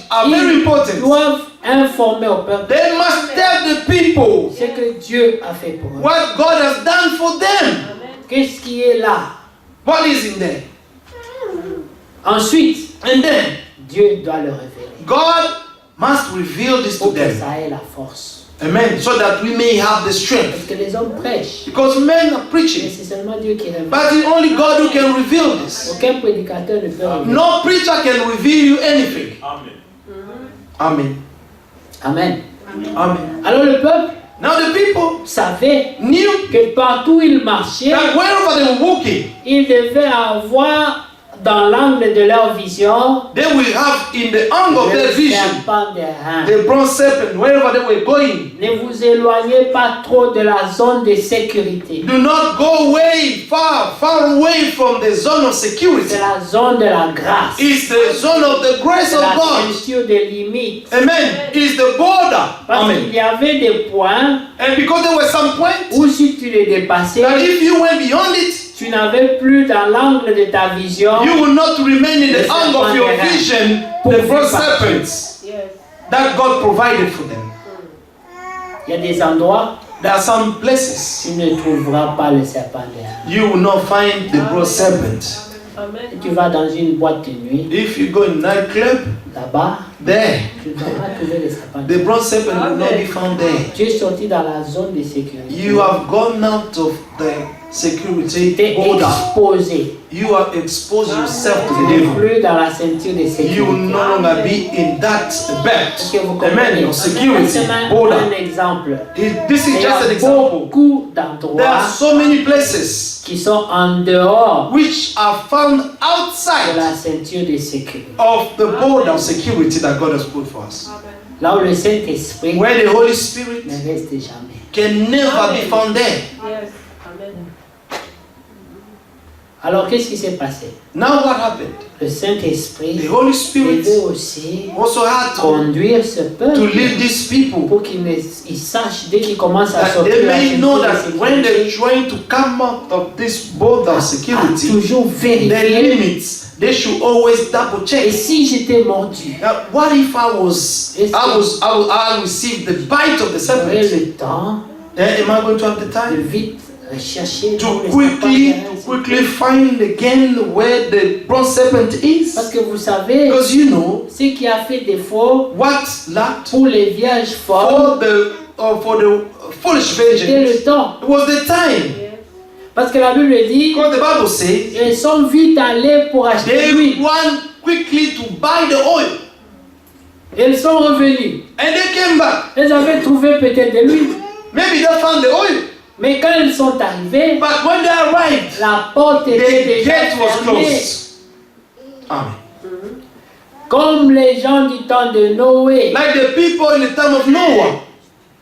are very Ils important. doivent informer au peuple They must tell the people ce que Dieu a fait pour eux. what God has done for them. Qu'est-ce qui est là? What is in there? Ensuite, And then Dieu doit le révéler God must reveal this to pour que them. ça ait la force. Amen. So that we may have the strength. Parce que les hommes prêchent, Because men are mais preaching. c'est seulement Dieu qui révèle. But it's only God who can reveal this. Aucun prédicateur ne peut révéler. No preacher can reveal you anything. Amen. Amen. Amen. Alors le peuple Now the people savait knew que partout où il marchait, that wherever they were walking, ils devaient avoir dans l'angle de leur vision they will have in the angle of their le vision serpent d'airain. the bronze serpent wherever they were going. Ne vous éloignez pas trop de la zone de sécurité. Do not go way far away from the zone of security. C'est la zone de la grâce. It's the zone of the grace C'est of la God. ceinture des limites. Amen. It's the border. Parce Amen. qu'il y avait des points And because there were some points où si tu les dépassais, that if you went beyond it, tu n'avais plus dans l'angle de ta vision you will not remain in the the angle of your serpent vision, pour the vivre bronze partout. serpents that God provided for them. Il y a des endroits There are some places tu ne trouveras pas le serpent d'airain. you will not find the bronze serpent. Si tu vas dans une boîte de nuit, If you go in nightclub, là-bas, there tu ne vas pas trouver le serpent the d'airain. bronze serpent will not be found there. Tu es sorti dans la zone de sécurité. You have gone out of the security Tu es border. exposé. You have exposed yourself to Tu the n'es devil. plus dans la ceinture de sécurité. You will no longer be in that Est-ce belt. que vous Amen. comprenez? Your security C'est border. un exemple. This is Il y just an a example. beaucoup There d'endroits are so many places qui sont en dehors which are found de outside la ceinture de sécurité. of the border of security that God has put for us. Là où le Saint-Esprit Where the Holy Spirit ne reste jamais. can never be found there. Alors qu'est-ce qui s'est passé? Now what happened? Le Saint-Esprit The Holy Spirit devait aussi also had conduire ce to peuple lead these people pour qu'ils sachent dès qu'ils commencent à that sortir they de la may know ceinture de that when they're sécurité, trying to come out of this border of à security, toujours the vérifier. limits, they should always double Et check. si j'étais mordu, Now, what if I received the bite of the j'aurais serpent? le temps Then am I going to have the de time vite rechercher to où le quickly serpent est. find again where the bronze serpent Parce is? que vous savez, Because you know ce qui a fait défaut what lacked pour les vierges folles, for the foolish c'était virgins. le temps. It was the time. Parce que la Bible dit, Because the Bible says elles sont vite allées pour acheter they l'huile. went quickly to buy the oil. Elles sont revenues. And they came back. Elles avaient trouvé peut-être de l'huile. Maybe they found the oil. Mais quand elles sont arrivées, But when they arrived, la porte était the déjà gate was fermée. closed. Amen. Comme les gens du temps de Noé. Like the people in the time of Noah.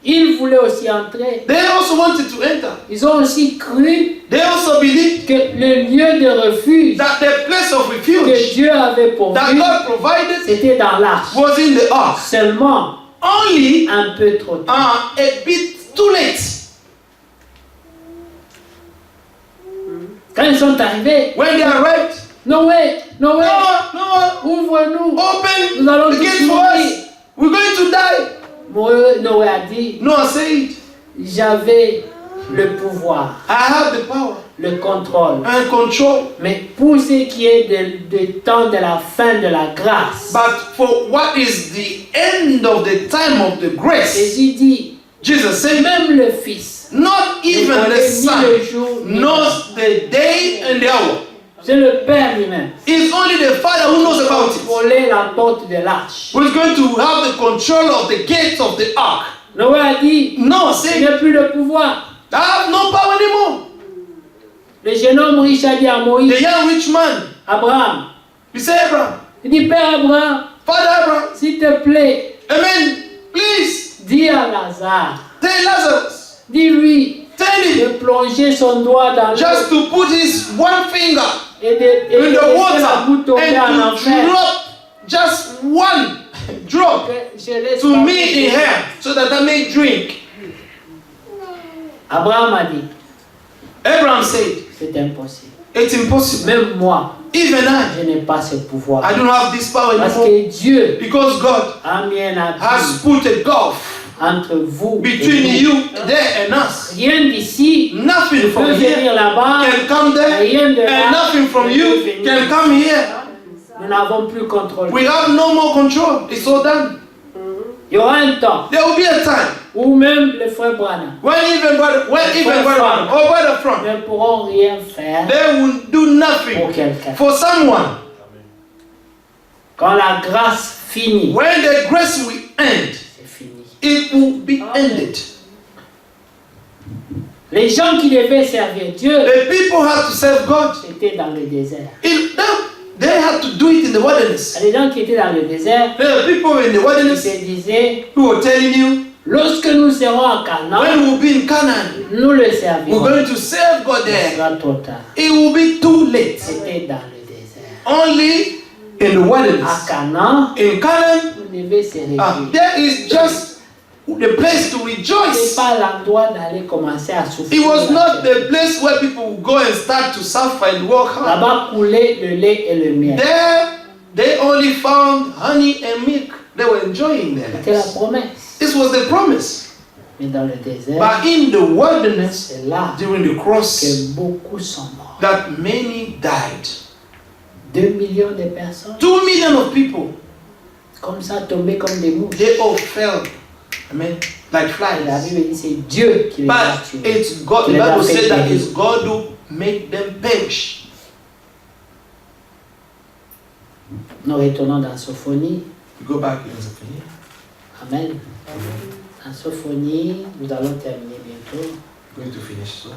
Ils voulaient aussi entrer. They also wanted to enter. Ils ont aussi cru They also believed que le lieu de refuge that the place of que refuge Dieu avait that pourvu, God provided c'était dans l'arche. was in the ark. Seulement Only un peu trop tard. a bit too late. Quand ils sont arrivés, When they arrived, Noé, Noah, ouvre-nous. open Nous allons the tous gate for mourir. us. We're going to die. Noé a dit, Noah said, j'avais le pouvoir, I have the power le contrôle. and control. Mais pour ce qui est de temps de la fin de la grâce, But for what is the end of the time of the grace, Jésus dit, Jesus said, même le Fils, Not Ne even the connaît ni le Son jour ni l'heure. knows the day and the hour. C'est le Père lui-même. It's only the Father who knows about it. Contrôler la porte de l'arche. Who is going to have the control of the gates of the ark? Noé a dit, No, je say, n'ai plus de pouvoir. I have no power anymore. Le jeune homme riche a dit à Moïse, The young rich man, Abraham, he said, Abraham, il dit, Père Abraham, Father Abraham, s'il te plaît, amen, please, dis à Lazare, tell Lazarus, dis-lui tell de him, plonger son doigt dans l'eau just to put his one finger et de in the laisser la goutte water tomber en and to enfer. drop just one drop Je laisse to pas me in goûter. here so that I may drink. Abraham a dit, Abraham said, c'est impossible. it's impossible. Même moi, Even I je n'ai pas ce pouvoir. don't have this power Parce anymore que Dieu because God a mis un has abîme put a gulf entre vous between et nous. you there and us. Rien d'ici Nothing peut from here venir là-bas. can come there, Rien de là and nothing from ne you peut venir. can come here. Nous n'avons plus contrôle. We have no more control. It's all done. Il y aura un temps There will be a time où même les frères Branham when even brother Frank, ne pourront rien faire they will do pour nothing quelqu'un. for someone. Quand la grâce finit, When the grace will end, c'est fini. it will be ended. Les gens qui devaient servir Dieu The people have to serve God. étaient dans le désert. They had to do it in the wilderness. Les gens qui étaient dans le désert, There are people in the ils wilderness se disaient, who are telling you, lorsque nous serons à Canaan, when we'll be in Canaan, nous le we're servirons. going to serve God Ce there. sera trop tard. It will be too late. C'était dans le désert. Only in the À wilderness. Canaan, In Canaan, vous devez se réjouir. there is just the place to Ce n'est rejoice. pas l'endroit d'aller commencer à souffrir. It was la not terre. the place where people would go and start to suffer and work hard. Là-bas coulait le lait et le miel. There, they only found honey and milk. They were enjoying their C'était la lives. promesse. This was the promise. Mais dans le désert, But in the wilderness, c'est là during the cross, que beaucoup sont morts. that many died. 2 millions de personnes, 2 million of people, comme ça, tombés comme des mouches. they all fell. Amen. Like Et la flies. Bible dit c'est Dieu qui les a But tués. it's God. The Les a Bible fait said that périr. it's God who made them perish. Nous retournons dans Sophonie. We go back in Zephaniah. Amen. En Sophonie, nous allons terminer bientôt. Going to finish soon.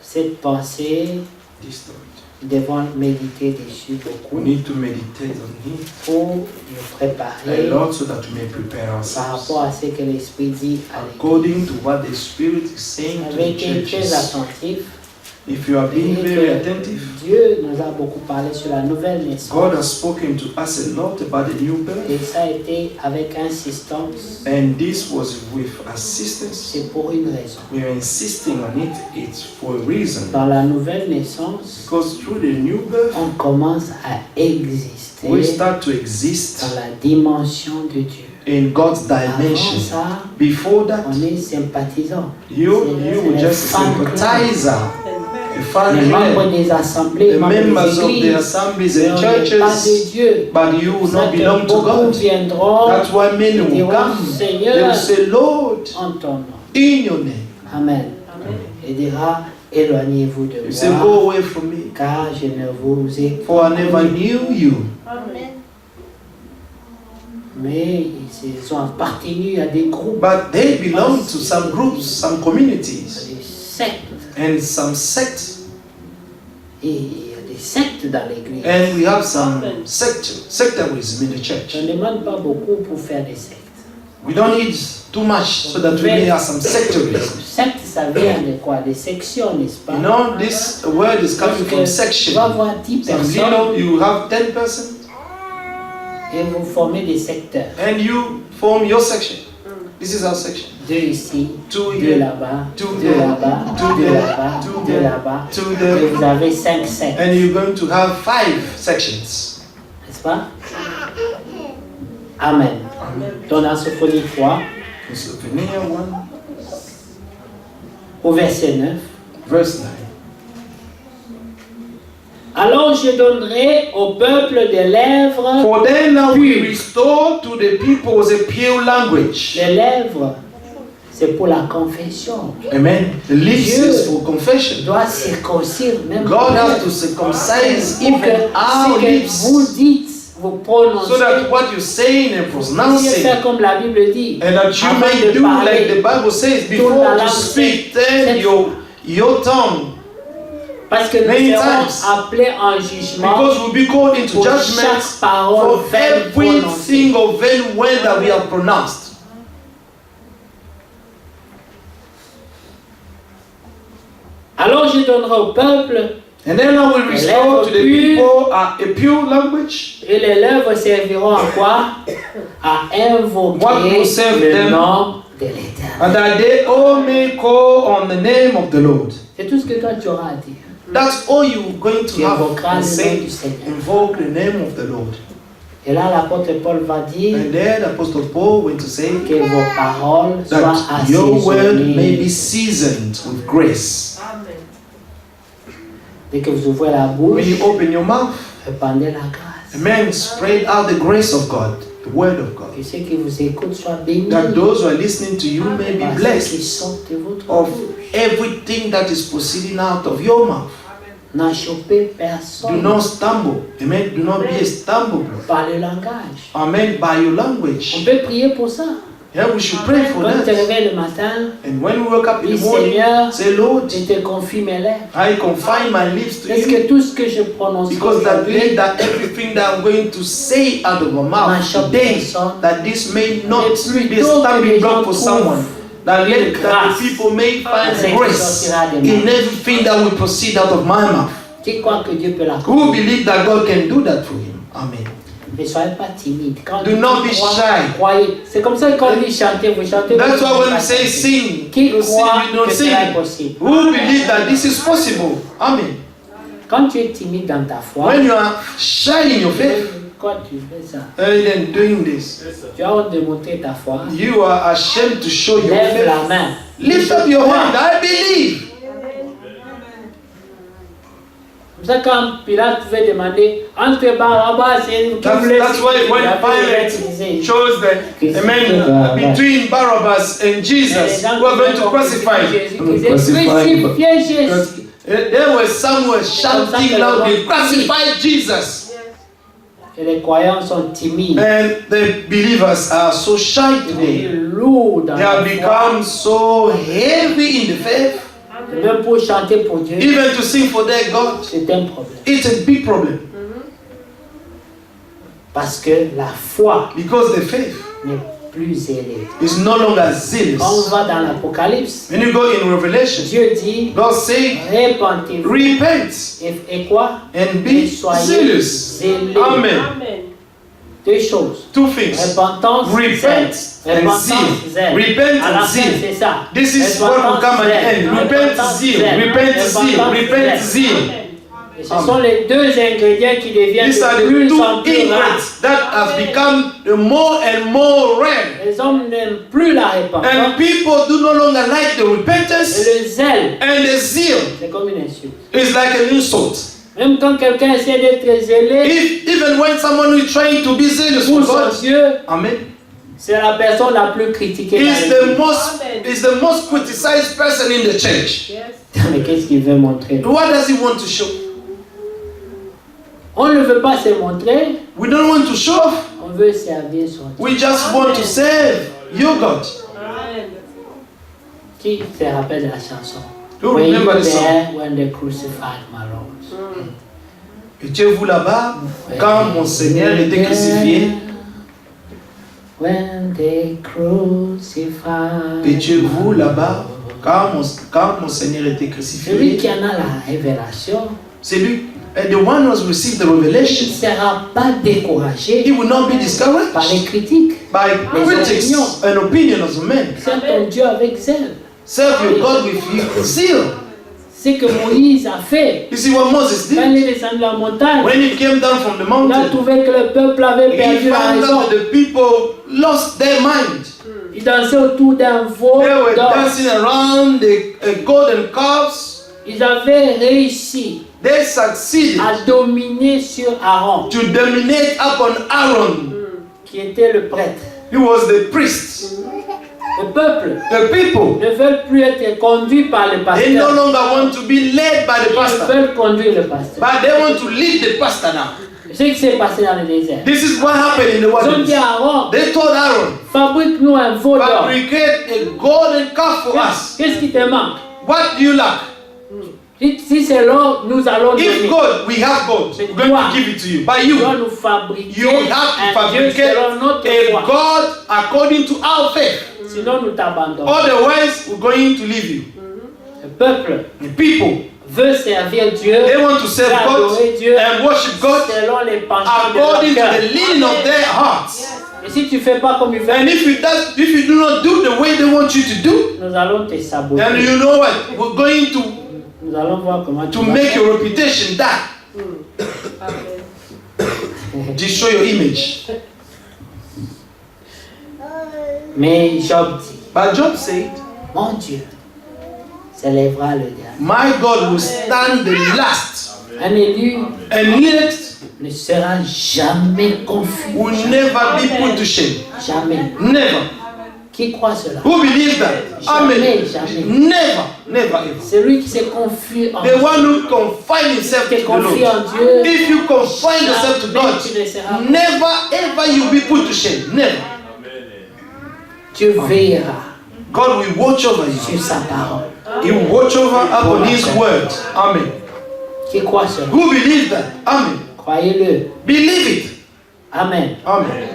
Cette pensée, This thought. nous devons méditer dessus We beaucoup need to meditate on it pour nous a préparer lot so that we may prepare par ourselves rapport à ce que l'Esprit dit à l'Église. according to what the Spirit is saying Vous to avez the été très churches. attentif. If you are being Et very que attentive, Dieu nous a beaucoup parlé sur la nouvelle naissance. God has spoken to us a lot about the new birth, Et ça a été avec insistance. and this was with assistance. C'est pour une raison. We are insisting on it. It's for a reason. Dans la nouvelle naissance, Because through the new birth, on commence à exister we start to exist dans la dimension de Dieu. in God's Avant dimension. ça, Before that, on est sympathisant. you were just a sympathizer, a fan Les membres club, des assemblées, the membres members des of the églises, assemblies mais and on n'est pas de churches, Dieu. but you will Ça not que belong to beaucoup God. viendront That's why many et will diront, come. They will Seigneur, say, Lord, en ton nom. in your name. Amen. Et dira, éloignez-vous de You say, moi, go away from me, car je ne vous ai for I pas never connu. knew you. Mais ils ont appartenu à des groupes, But they belong to some groups, some à communities, des sectes. and some sects. Et il y a des sectes dans l'église. And we have some sectarism in the On church. ne demande pas beaucoup pour faire des sectes. We don't need too much so that we may have some sectarism. Secte, ça vient de quoi? Des sections, n'est-ce pas? You know, this word is coming from Tu section. vas avoir 10 Some personnes little, you have 10 persons, et vous formez des secteurs. and you form your section. This is our section. 2 ici, 2 2 here, là-bas, 2 2 there, là-bas, 2 2 there, là-bas, 2 2 there, là-bas. 2 Et there, vous avez 5 sectes, and you're going to have 5 sections. n'est-ce pas? Amen. Donc dans Sophonie 3, In Zephaniah 1, au verset 9. verse 9. Alors je donnerai au peuple des lèvres. For then I will restore to the peoples a pure language. Les lèvres, c'est pour la confession. Amen. The lips Dieu is for confession. doit circoncire même God has to pour circumcise que even our ce que lips, vous dites, vous prononcez, so that what you're saying and vous puissiez pronouncing, faire comme la Bible dit. and that you Avant may de do parler, like the Bible says, tourne la before to langue speak, sept turn your tongue, Parce que nous many serons times. appelés en jugement because we'll be called into pour judgment chaque parole for vaine every prononcée. single vain word that we have pronounced. Alors je donnerai au peuple And then I will restore to the people a pure language. et les lèvres serviront à quoi? À What invoquer will serve le them? nom de l'Éternel. And that they all may call on the name of the Lord. C'est tout ce que toi tu auras à dire. That's all you're going Tu to have invoqueras to le nom say. du Seigneur. Invoke the name of the Lord. Et là l'apôtre Paul va dire And then Apostle Paul went to say que vos paroles soient that your word may be assaisonnées. seasoned with grace. Dès que vous ouvrez la When bouche, you open your mouth, répandez la grâce. amen, spread out the grace of God, the word of God. Que ceux qui vous écoutent soient bénis. That those who are listening to you may be Par ce qui blessed sort de votre of bouche. everything that is proceeding out of your mouth. N'achoppez Do personne not stumble. Amen. Do not be a stumble block. par le langage. Amen. By your On language. peut prier pour ça. Yeah, we should pray for Quand tu te that. réveilles le matin, And when we wake up in oui the morning, Seigneur, say, Lord, je te confie mes lèvres. I confine my lips to Est-ce you. que tout ce que je prononce Because that aujourd'hui means that everything that I'm going to say out of my mouth today, that this may not be a stumbling block for someone. That let that the people may find grace in everything that will proceed out of my mouth. tu crois que Dieu peut Who l'accomplir? believe that God can do that for him? Amen. Ne soyez pas timide. Quand Do not be shy. croyez. C'est comme ça que quand on dit chanter, vous chantez. That's vous why when pas we say chanter. sing, Qui you sing, croit you don't que cela est sing. possible? Who believe that this is possible? Amen. Quand tu es timide dans ta foi, When you are shy in your faith, quand tu fais ça, and then doing this, tu as honte de montrer ta foi. you are ashamed to show your Lève la faith. main. Lift up your hand. I believe. C'est comme ça quand Pilate pouvait demander entre Barabbas et That's why when Pilate chose the amen between Barabbas and Jesus, who are going to crucify him. Crucifiez Jésus. There was someone shouting loudly, crucify Jesus. Et les croyants sont timides. And the believers are so shy today. Lourds dans They la have foi. become so heavy in the faith. Même pour chanter pour Dieu, Even to sing for their God, c'est un problème. it's a big problem. Parce que la foi Because the faith n'est plus élevée. is no longer Quand on zealous. va dans l'Apocalypse, When you go in Revelation, Dieu dit, God say, répentez-vous. repent Et quoi? and Et be soyez zealous. zélés. Amen. Deux choses. Two things. Repentance, Repent zèle. and Repentance, zeal. zèle. Repent À la and fin, zeal. c'est ça. This is what will come at the end. Repent, zeal. Repent, zeal. Repent, zeal. Et ce sont les deux ingrédients qui deviennent These are de the plus two en plus rares. ingredients that have become more and more rare. Les hommes n'aiment plus la repentance. And people do no longer like the Et repentance le zèle, and the zeal. c'est comme une insulte. It's like an insult. Même quand quelqu'un essaie d'être zélé Even when someone is trying to be zealous for pour son God, Dieu, amen, c'est la personne la plus critiquée dans is the most criticized person in the church. Mais qu'est-ce qu'il veut montrer? What does he want to show? On ne veut pas se montrer, We don't want to show off. on veut servir son Dieu. We just want to serve your God. Qui se rappelle de la chanson? You Were you remember the song? there when they crucified my Lord? Étiez-vous là-bas quand mon Seigneur était crucifié? When they crucified. Étiez-vous là-bas quand mon Seigneur était Celui crucifié? qui en a la révélation, C'est lui. And the one who has received the il ne revelation, sera pas he découragé will not be par les discouraged critiques. by critics and opinions of men. Serve ton Dieu avec zèle. Serve your God with zeal. C'est ce que Moïse a fait. You see what Moses Quand did? il est descendu de la montagne, When he came down from the il a mountain, trouvé que le peuple avait he perdu la found raison. out that the people lost their mind. Ils dansaient autour d'un veau They were d'or. dancing around the golden calves. Ils avaient réussi They succeeded à dominer sur Aaron, to dominate upon Aaron. qui était le prêtre. He was the priest. Le peuple The people, ne veulent plus être conduits par le they no pasteur. longer want to be led by the Ils pastor, veulent conduire le pasteur. but they want to lead the pastor now. Ce qui s'est passé dans le désert. This is what happened in the Ils ont dit wilderness. à Aaron, They told Aaron, fabrique-nous un veau d'or. fabricate a golden calf for us. Qu'est-ce qui te manque? What do you lack? Si c'est l'or, nous allons If donner. gold, we have gold. We're going to give it to you. But Tu dois you nous fabriquer have to un Dieu fabricate selon notre a foi. God according to our faith. Sinon, nous t'abandonnons. Otherwise, we're going to leave you. Le peuple The people, veut servir Dieu, they want to serve God adorer Dieu and worship God selon les penchants de according leur to cœur. the leading of their hearts. Et si tu ne fais pas comme ils And veulent, if you do not do the way they want you to do, nous allons te then saboter. you know what? We're going Nous allons voir comment tu to vas make faire. your reputation die. Destroy your image. Mais Job dit, But Job said, mon Dieu s'élèvera le dernier. my God will stand the last. Un élu And next ne sera jamais confus. will never be put to shame. Jamais. Never. Qui croit cela? Who believes that? Amen. Jamais. Never. Never ever. Celui qui s'est confus en The one who confine himself to Qui the confie Lord. en Dieu, If you confine yourself to God, tu ne seras pas. never ever you be put to shame. Never. Dieu veillera God will watch over you. sur sa parole. He will watch over upon His word. Amen. Qui croit cela? Who believes that? Amen. Croyez-le. Believe it. Amen. Amen.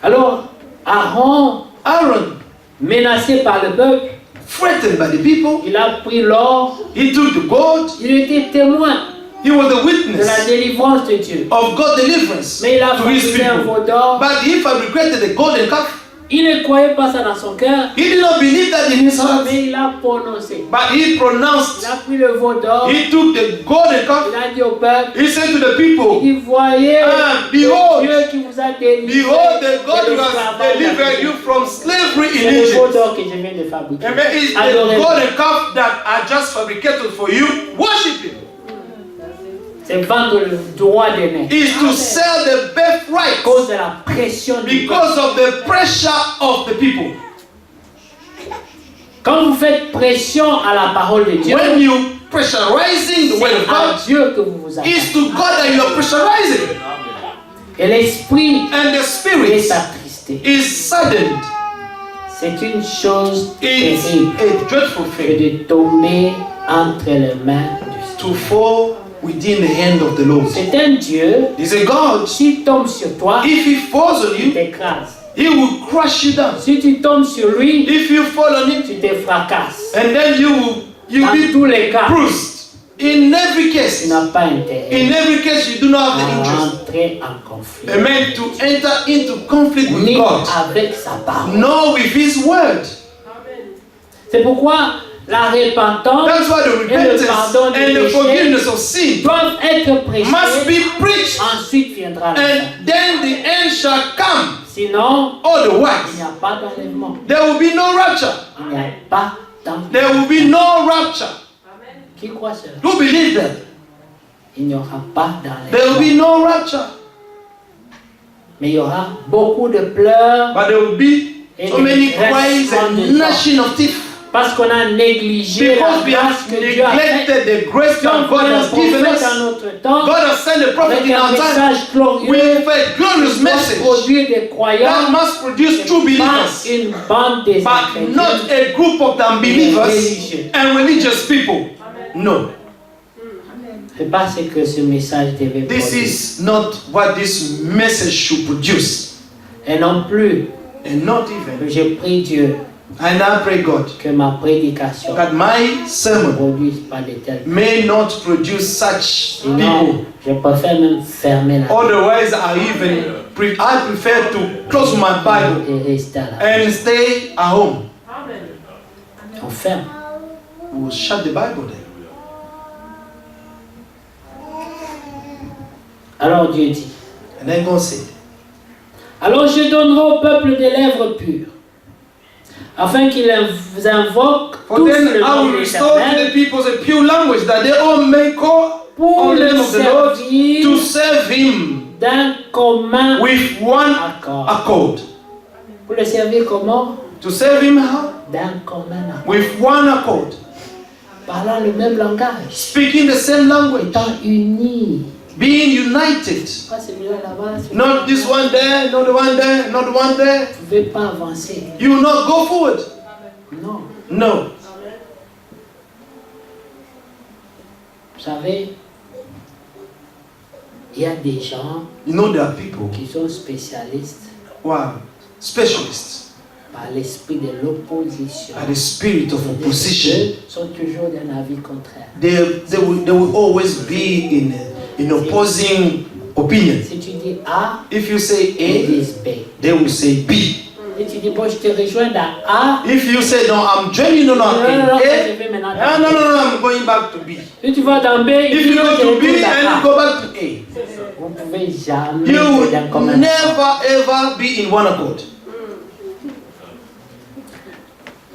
Alors, Aaron, Aaron, menacé par le peuple, threatened by the people, il a pris l'or, he took the gold. il était témoin He was the de la witness délivrance de Dieu. of God's deliverance Mais il a to His fabriqué un people. veau d'or. But he fabricated the golden calf. Il ne croyait pas ça dans son cœur, He did not believe that in his heart. mais il a prononcé. But he Il pronounced. a pris le veau d'or, He took the golden calf. il a dit au peuple, He said to the people, il dit, voyez behold, le Dieu qui vous a délivré behold the God de who has l'esclavage delivered d'Égypte. you from slavery in C'est le veau Egypt. d'or que je viens de fabriquer. Amen. It's the Adorez-le. golden calf that I just fabricated for you. Worship Him. C'est vendre le droit d'aîné. Is to sell the À birthright cause de la pression du peuple. because of the pressure of the people. Quand vous faites pression à la parole de Dieu, When you pressurizing the word of c'est à God, Dieu que vous vous attachez. it's to God that you are pressurizing. Et l'esprit And the est spirit attristé. is saddened. C'est une chose It's terrible a dreadful que thing de tomber entre les mains du Seigneur. to fall within the hand of the Lord. C'est un Dieu, He's a God. s'il tombe sur toi, If He falls on il you, t'écrase. He will crush you down. Si tu tombes sur lui, If you fall on Him, tu te fracasses. and then you'll Dans be tous les cas, bruised. In every tu case, n'as pas intérêt in every case, you do not have the à interest. entrer en conflit. Amen. To enter into conflict with Ni God, avec sa parole. nor with His word. C'est pourquoi la repentance That's why the et le repentance pardon and des the péchés forgiveness of sin doivent être prêchés. must be preached, Ensuite viendra la fin. and then the end shall come. Sinon, il Otherwise, n'y a pas d'enlèvement. there will be no rapture. Il n'y a pas d'enlèvement. There will be no rapture. Qui croit cela? Who believe that? Il n'y aura pas There will be d'enlèvement. no rapture. Mais il y aura beaucoup de pleurs But there will be so many cries and gnashing of teeth. parce qu'on a négligé la Because we grâce have que Dieu a faite. neglected the grace Dieu a that God envoyé un has given prophète us. dans notre temps God has sent a prophet avec in un our time message glorieux with a glorious qui doit message produire des that croyants, must produce true pas believers, une bande des but not incrédules. a group of unbelievers Religieux. and religious people. No, C'est pas ce que ce message devait this produire. is not what this message should produce. Et non plus, And not even. je prie Dieu And I pray God que ma prédication that my ne sermon produise pas de tels. may not produce such people. Sinon, je préfère même fermer la Otherwise, I prefer to close my Bible et rester à la maison. and stay at home. On ferme. We will shut the Bible then. Alors Dieu dit, And then God said, alors je donnerai au peuple des lèvres pures, afin qu'ils invoquent for tous then le I nom will de restore to l'Éternel the people a pure language that they all may call pour on the le name of the Lord servir to serve Him d'un commun with one accord. accord. Pour le servir comment? To serve him how? d'un commun accord, With one accord. parlant le même langage, Speaking the same language. étant unis. Being united. Pas celui-là là-bas, Not this one there, not the one there, not the one there. vous ne pouvez pas avancer. You will not go forward. Non. No. Vous savez, il y a des gens You know there are people qui sont spécialistes who are specialists par l'esprit de l'opposition. by the spirit of opposition. Eux sont toujours d'un avis contraire. They will always be in opposing opinion. Si tu dis A, If you say ils A, disent B. they will say B. Si tu dis bon, je te rejoins dans A, If you say no, I'm joining you on non, A, je vais maintenant ah, dans no, B. no, no, I'm going back to B. Si tu vas dans B, If you go to B and you go back to A, vous ne pouvez jamais you être d'un will commun accord. never ever be in one accord.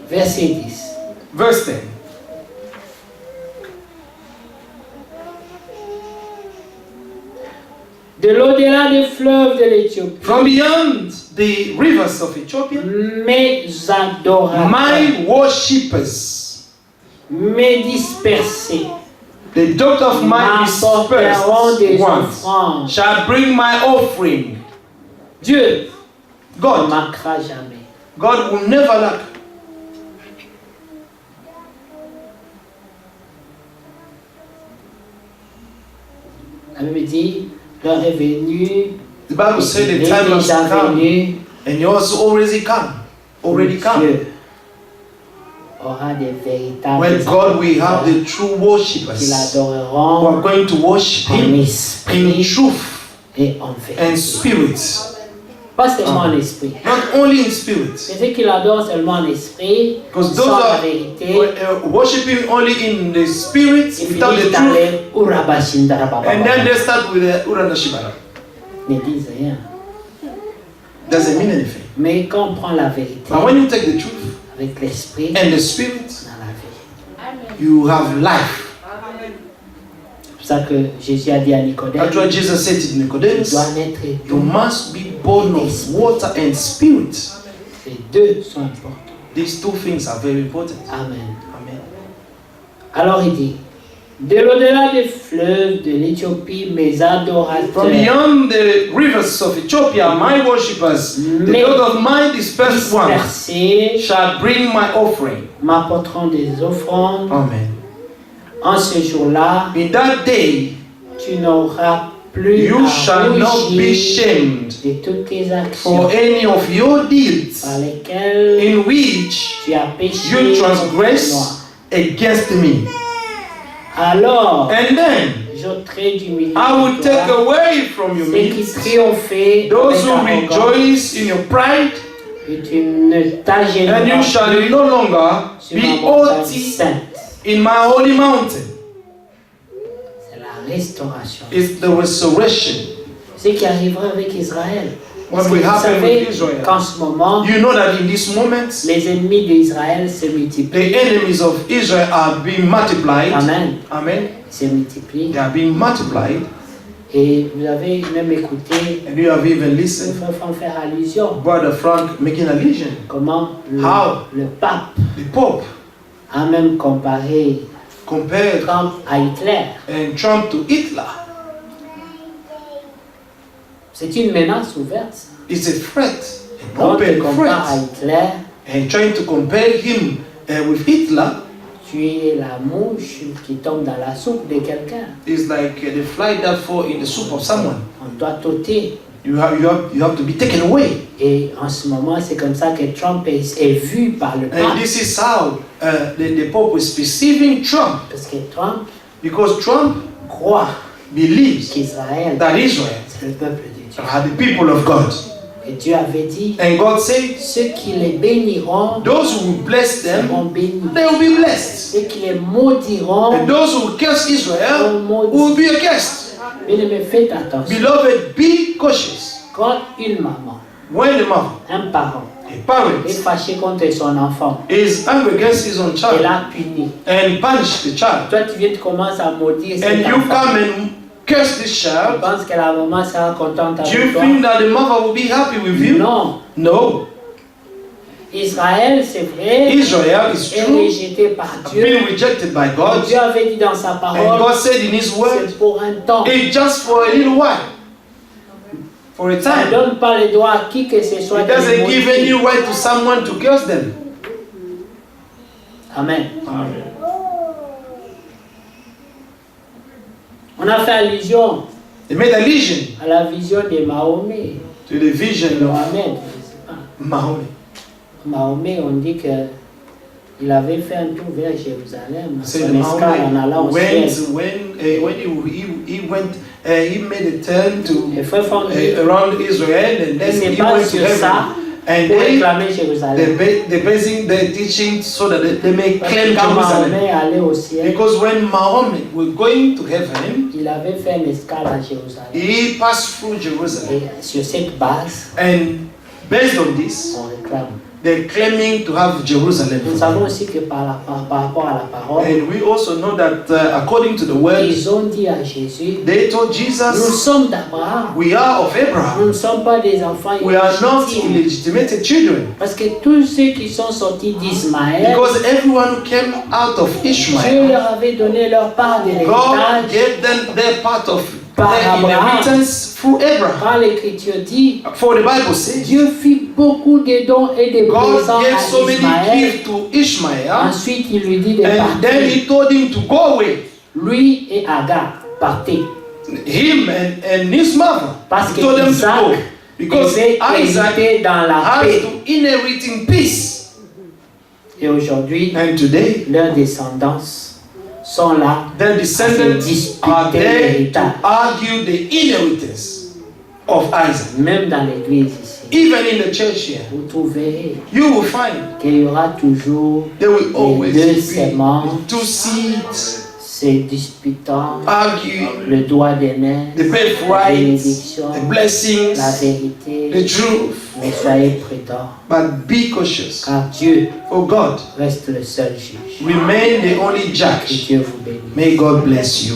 Verset 10. Verse 10. De l'au-delà des fleuves de l'Éthiopie, From beyond the rivers of Ethiopia, mes adorateurs, my worshippers, mes dispersés, the daughter of my m'apporteront des dispersed ones, offrandes. shall bring my offering. Dieu ne God, manquera jamais. God will never lack. La Bible dit, l'heure est venue, The Bible said il the est time has déjà come, venu, and yours already come. Already come. Dieu aura des véritables When God will have adorateurs the true qui worshippers who l'adoreront are going to worship en Him in esprit truth et en and vérité. spirit. Pas seulement en esprit. Not only in spirit. C'est ceux qui l'adorent seulement en esprit, Because sans those la are vérité, worshiping only in the spirit ils without the finissent dans truth. les Urabashindarababa. And then they start with the Uranashibara. Ne disent rien. Doesn't mean anything. Mais quand on prend la vérité But when you take the truth avec l'esprit and the spirit, dans la vie. you have life. C'est pour ça que Jésus a dit à Nicodème, That's why Jesus said to tu Nicodemus, dois naître you must be born of water and spirit. Les deux sont importants. These two things are very important. Amen. Amen. Alors il dit, de l'au-delà des fleuves de l'Éthiopie, mes adorateurs From beyond the rivers of Ethiopia, my worshippers, the God of my dispersed ones, dispersés shall bring my offering. m'apporteront des offrandes. Amen. En ce jour-là, In that day, tu n'auras plus you à shall not be rougir shamed de toutes tes for actions any of your deeds par lesquelles in which tu as péché you contre moi. transgress against me. Alors, And then j'ôterai du milieu I will de take toi away from your ceux qui midst triomphaient those who avec arrogance, rejoice in your pride, et tu ne t'agéneras and you shall plus no longer sur be ma montagne haughty sainte. in my holy mountain. C'est la restauration. It's the restoration. Ce qui arrivera avec Israël. What Parce que will vous happen savez with Israel? qu'en ce moment, You know that in this moment, les ennemis d'Israël se multiplient. the enemies of Israel are being multiplied. Amen. Amen. Se multiplient. They are being multiplied. Et vous avez même écouté And you have even le listened, frère Franck faire allusion. Brother Frank making allusion. Comment How? le pape The Pope a même comparé compared Trump à Hitler. and Trump to Hitler. C'est une menace ouverte. It's a threat, an Quand tu open compares à threat. Hitler, And trying to compare him with Hitler tu es la mouche qui tombe dans la soupe de quelqu'un. is like the fly that fall in the soup of someone. On doit t'ôter. You have to be taken away. Et en ce moment, c'est comme ça que Trump est vu par le And pape. this is how the Pope is perceiving Trump, Parce que Trump because Trump croit believes qu'Israël, that Israel c'est le peuple de Dieu. are the people of God. Et Dieu avait dit, And God said, ceux qui les béniront those who will bless them, seront bénis. they will be blessed. Ceux qui les maudiront, And those who will curse Israel will be accursed. bien-aimés, faites attention. Beloved, be cautious. Quand une maman, When the mother, un parent, a parent, est fâché contre son enfant, is angry against his own et child l'a puni. and punish the child, Toi, tu viens de commencer à maudire cet and you enfant. come and curse this Tu child, penses que la maman sera contente do you avec toi? think that the mother will be happy with you? Non. No. Israël, c'est vrai, Israel is est true, rejeté par Dieu. been rejected by God, Dieu avait dit dans sa and parole, God said in His word, c'est pour un temps. it's just for a little while, for a Ça ne time. donne pas le droit à qui que ce soit It de les doesn't give any modifier. right to someone to curse them. Amen. On a fait allusion They made allusion à la vision de Mahomet. to the vision of Mohamed, je sais pas. Mahomet. Mahomet, on dit que il avait fait un tour vers Jérusalem, So son escale en allant au ciel. he went, he made a turn to Et frère Fondé, around Israel, and il then s'est he basé went to sur ça heaven. And pour they réclamer Jérusalem. they're basing their teaching so that they may Parce claim que quand Jerusalem. Mahomet allait au ciel, Because when Mahomet was going to heaven, il avait fait une escale à Jérusalem. he passed through Jerusalem, Et sur cette base, and based on this, on réclame. they're claiming to have Jerusalem. Nous savons aussi que par rapport à la parole, And we also know that according to the word, ils ont dit à Jésus, they told nous Jesus, sommes d'Abraham, we are of nous Abraham. ne sommes pas des enfants We are not illégitimes. illegitimate children. Parce que tous ceux qui sont sortis d'Ismaël, Because everyone who came out of Dieu Ishmael, leur avait donné leur part de God l'héritage. gave them their part of Par their Abraham. inheritance through Abraham. Quand l'Écriture dit, For the Bible says, Dieu fit beaucoup de dons et de God présents gave à so many Ismaël. gifts to Ishmael, Ensuite, il lui dit de and then partir. he told him to go away. Lui et Agar, partez. Him and his mother. Parce He que told them to Isaac go. Because devait Isaac hériter dans la has paix. to inherit in peace. Et aujourd'hui, And today, leurs descendants sont là their à se descendants disputer are there to l'héritage. argue the inheritance of Isaac. Même dans l'église ici, Even in the church here, vous trouverez you will find qu'il y aura toujours there will always deux be serments two seeds se disputant argue le droit d'aîné, the la birthright, bénédiction, the blessings, la vérité. the truth. Mais soyez prudents, But be cautious, car Dieu for God reste le seul juge. remain the only Que judge. Dieu vous bénisse. May God bless you.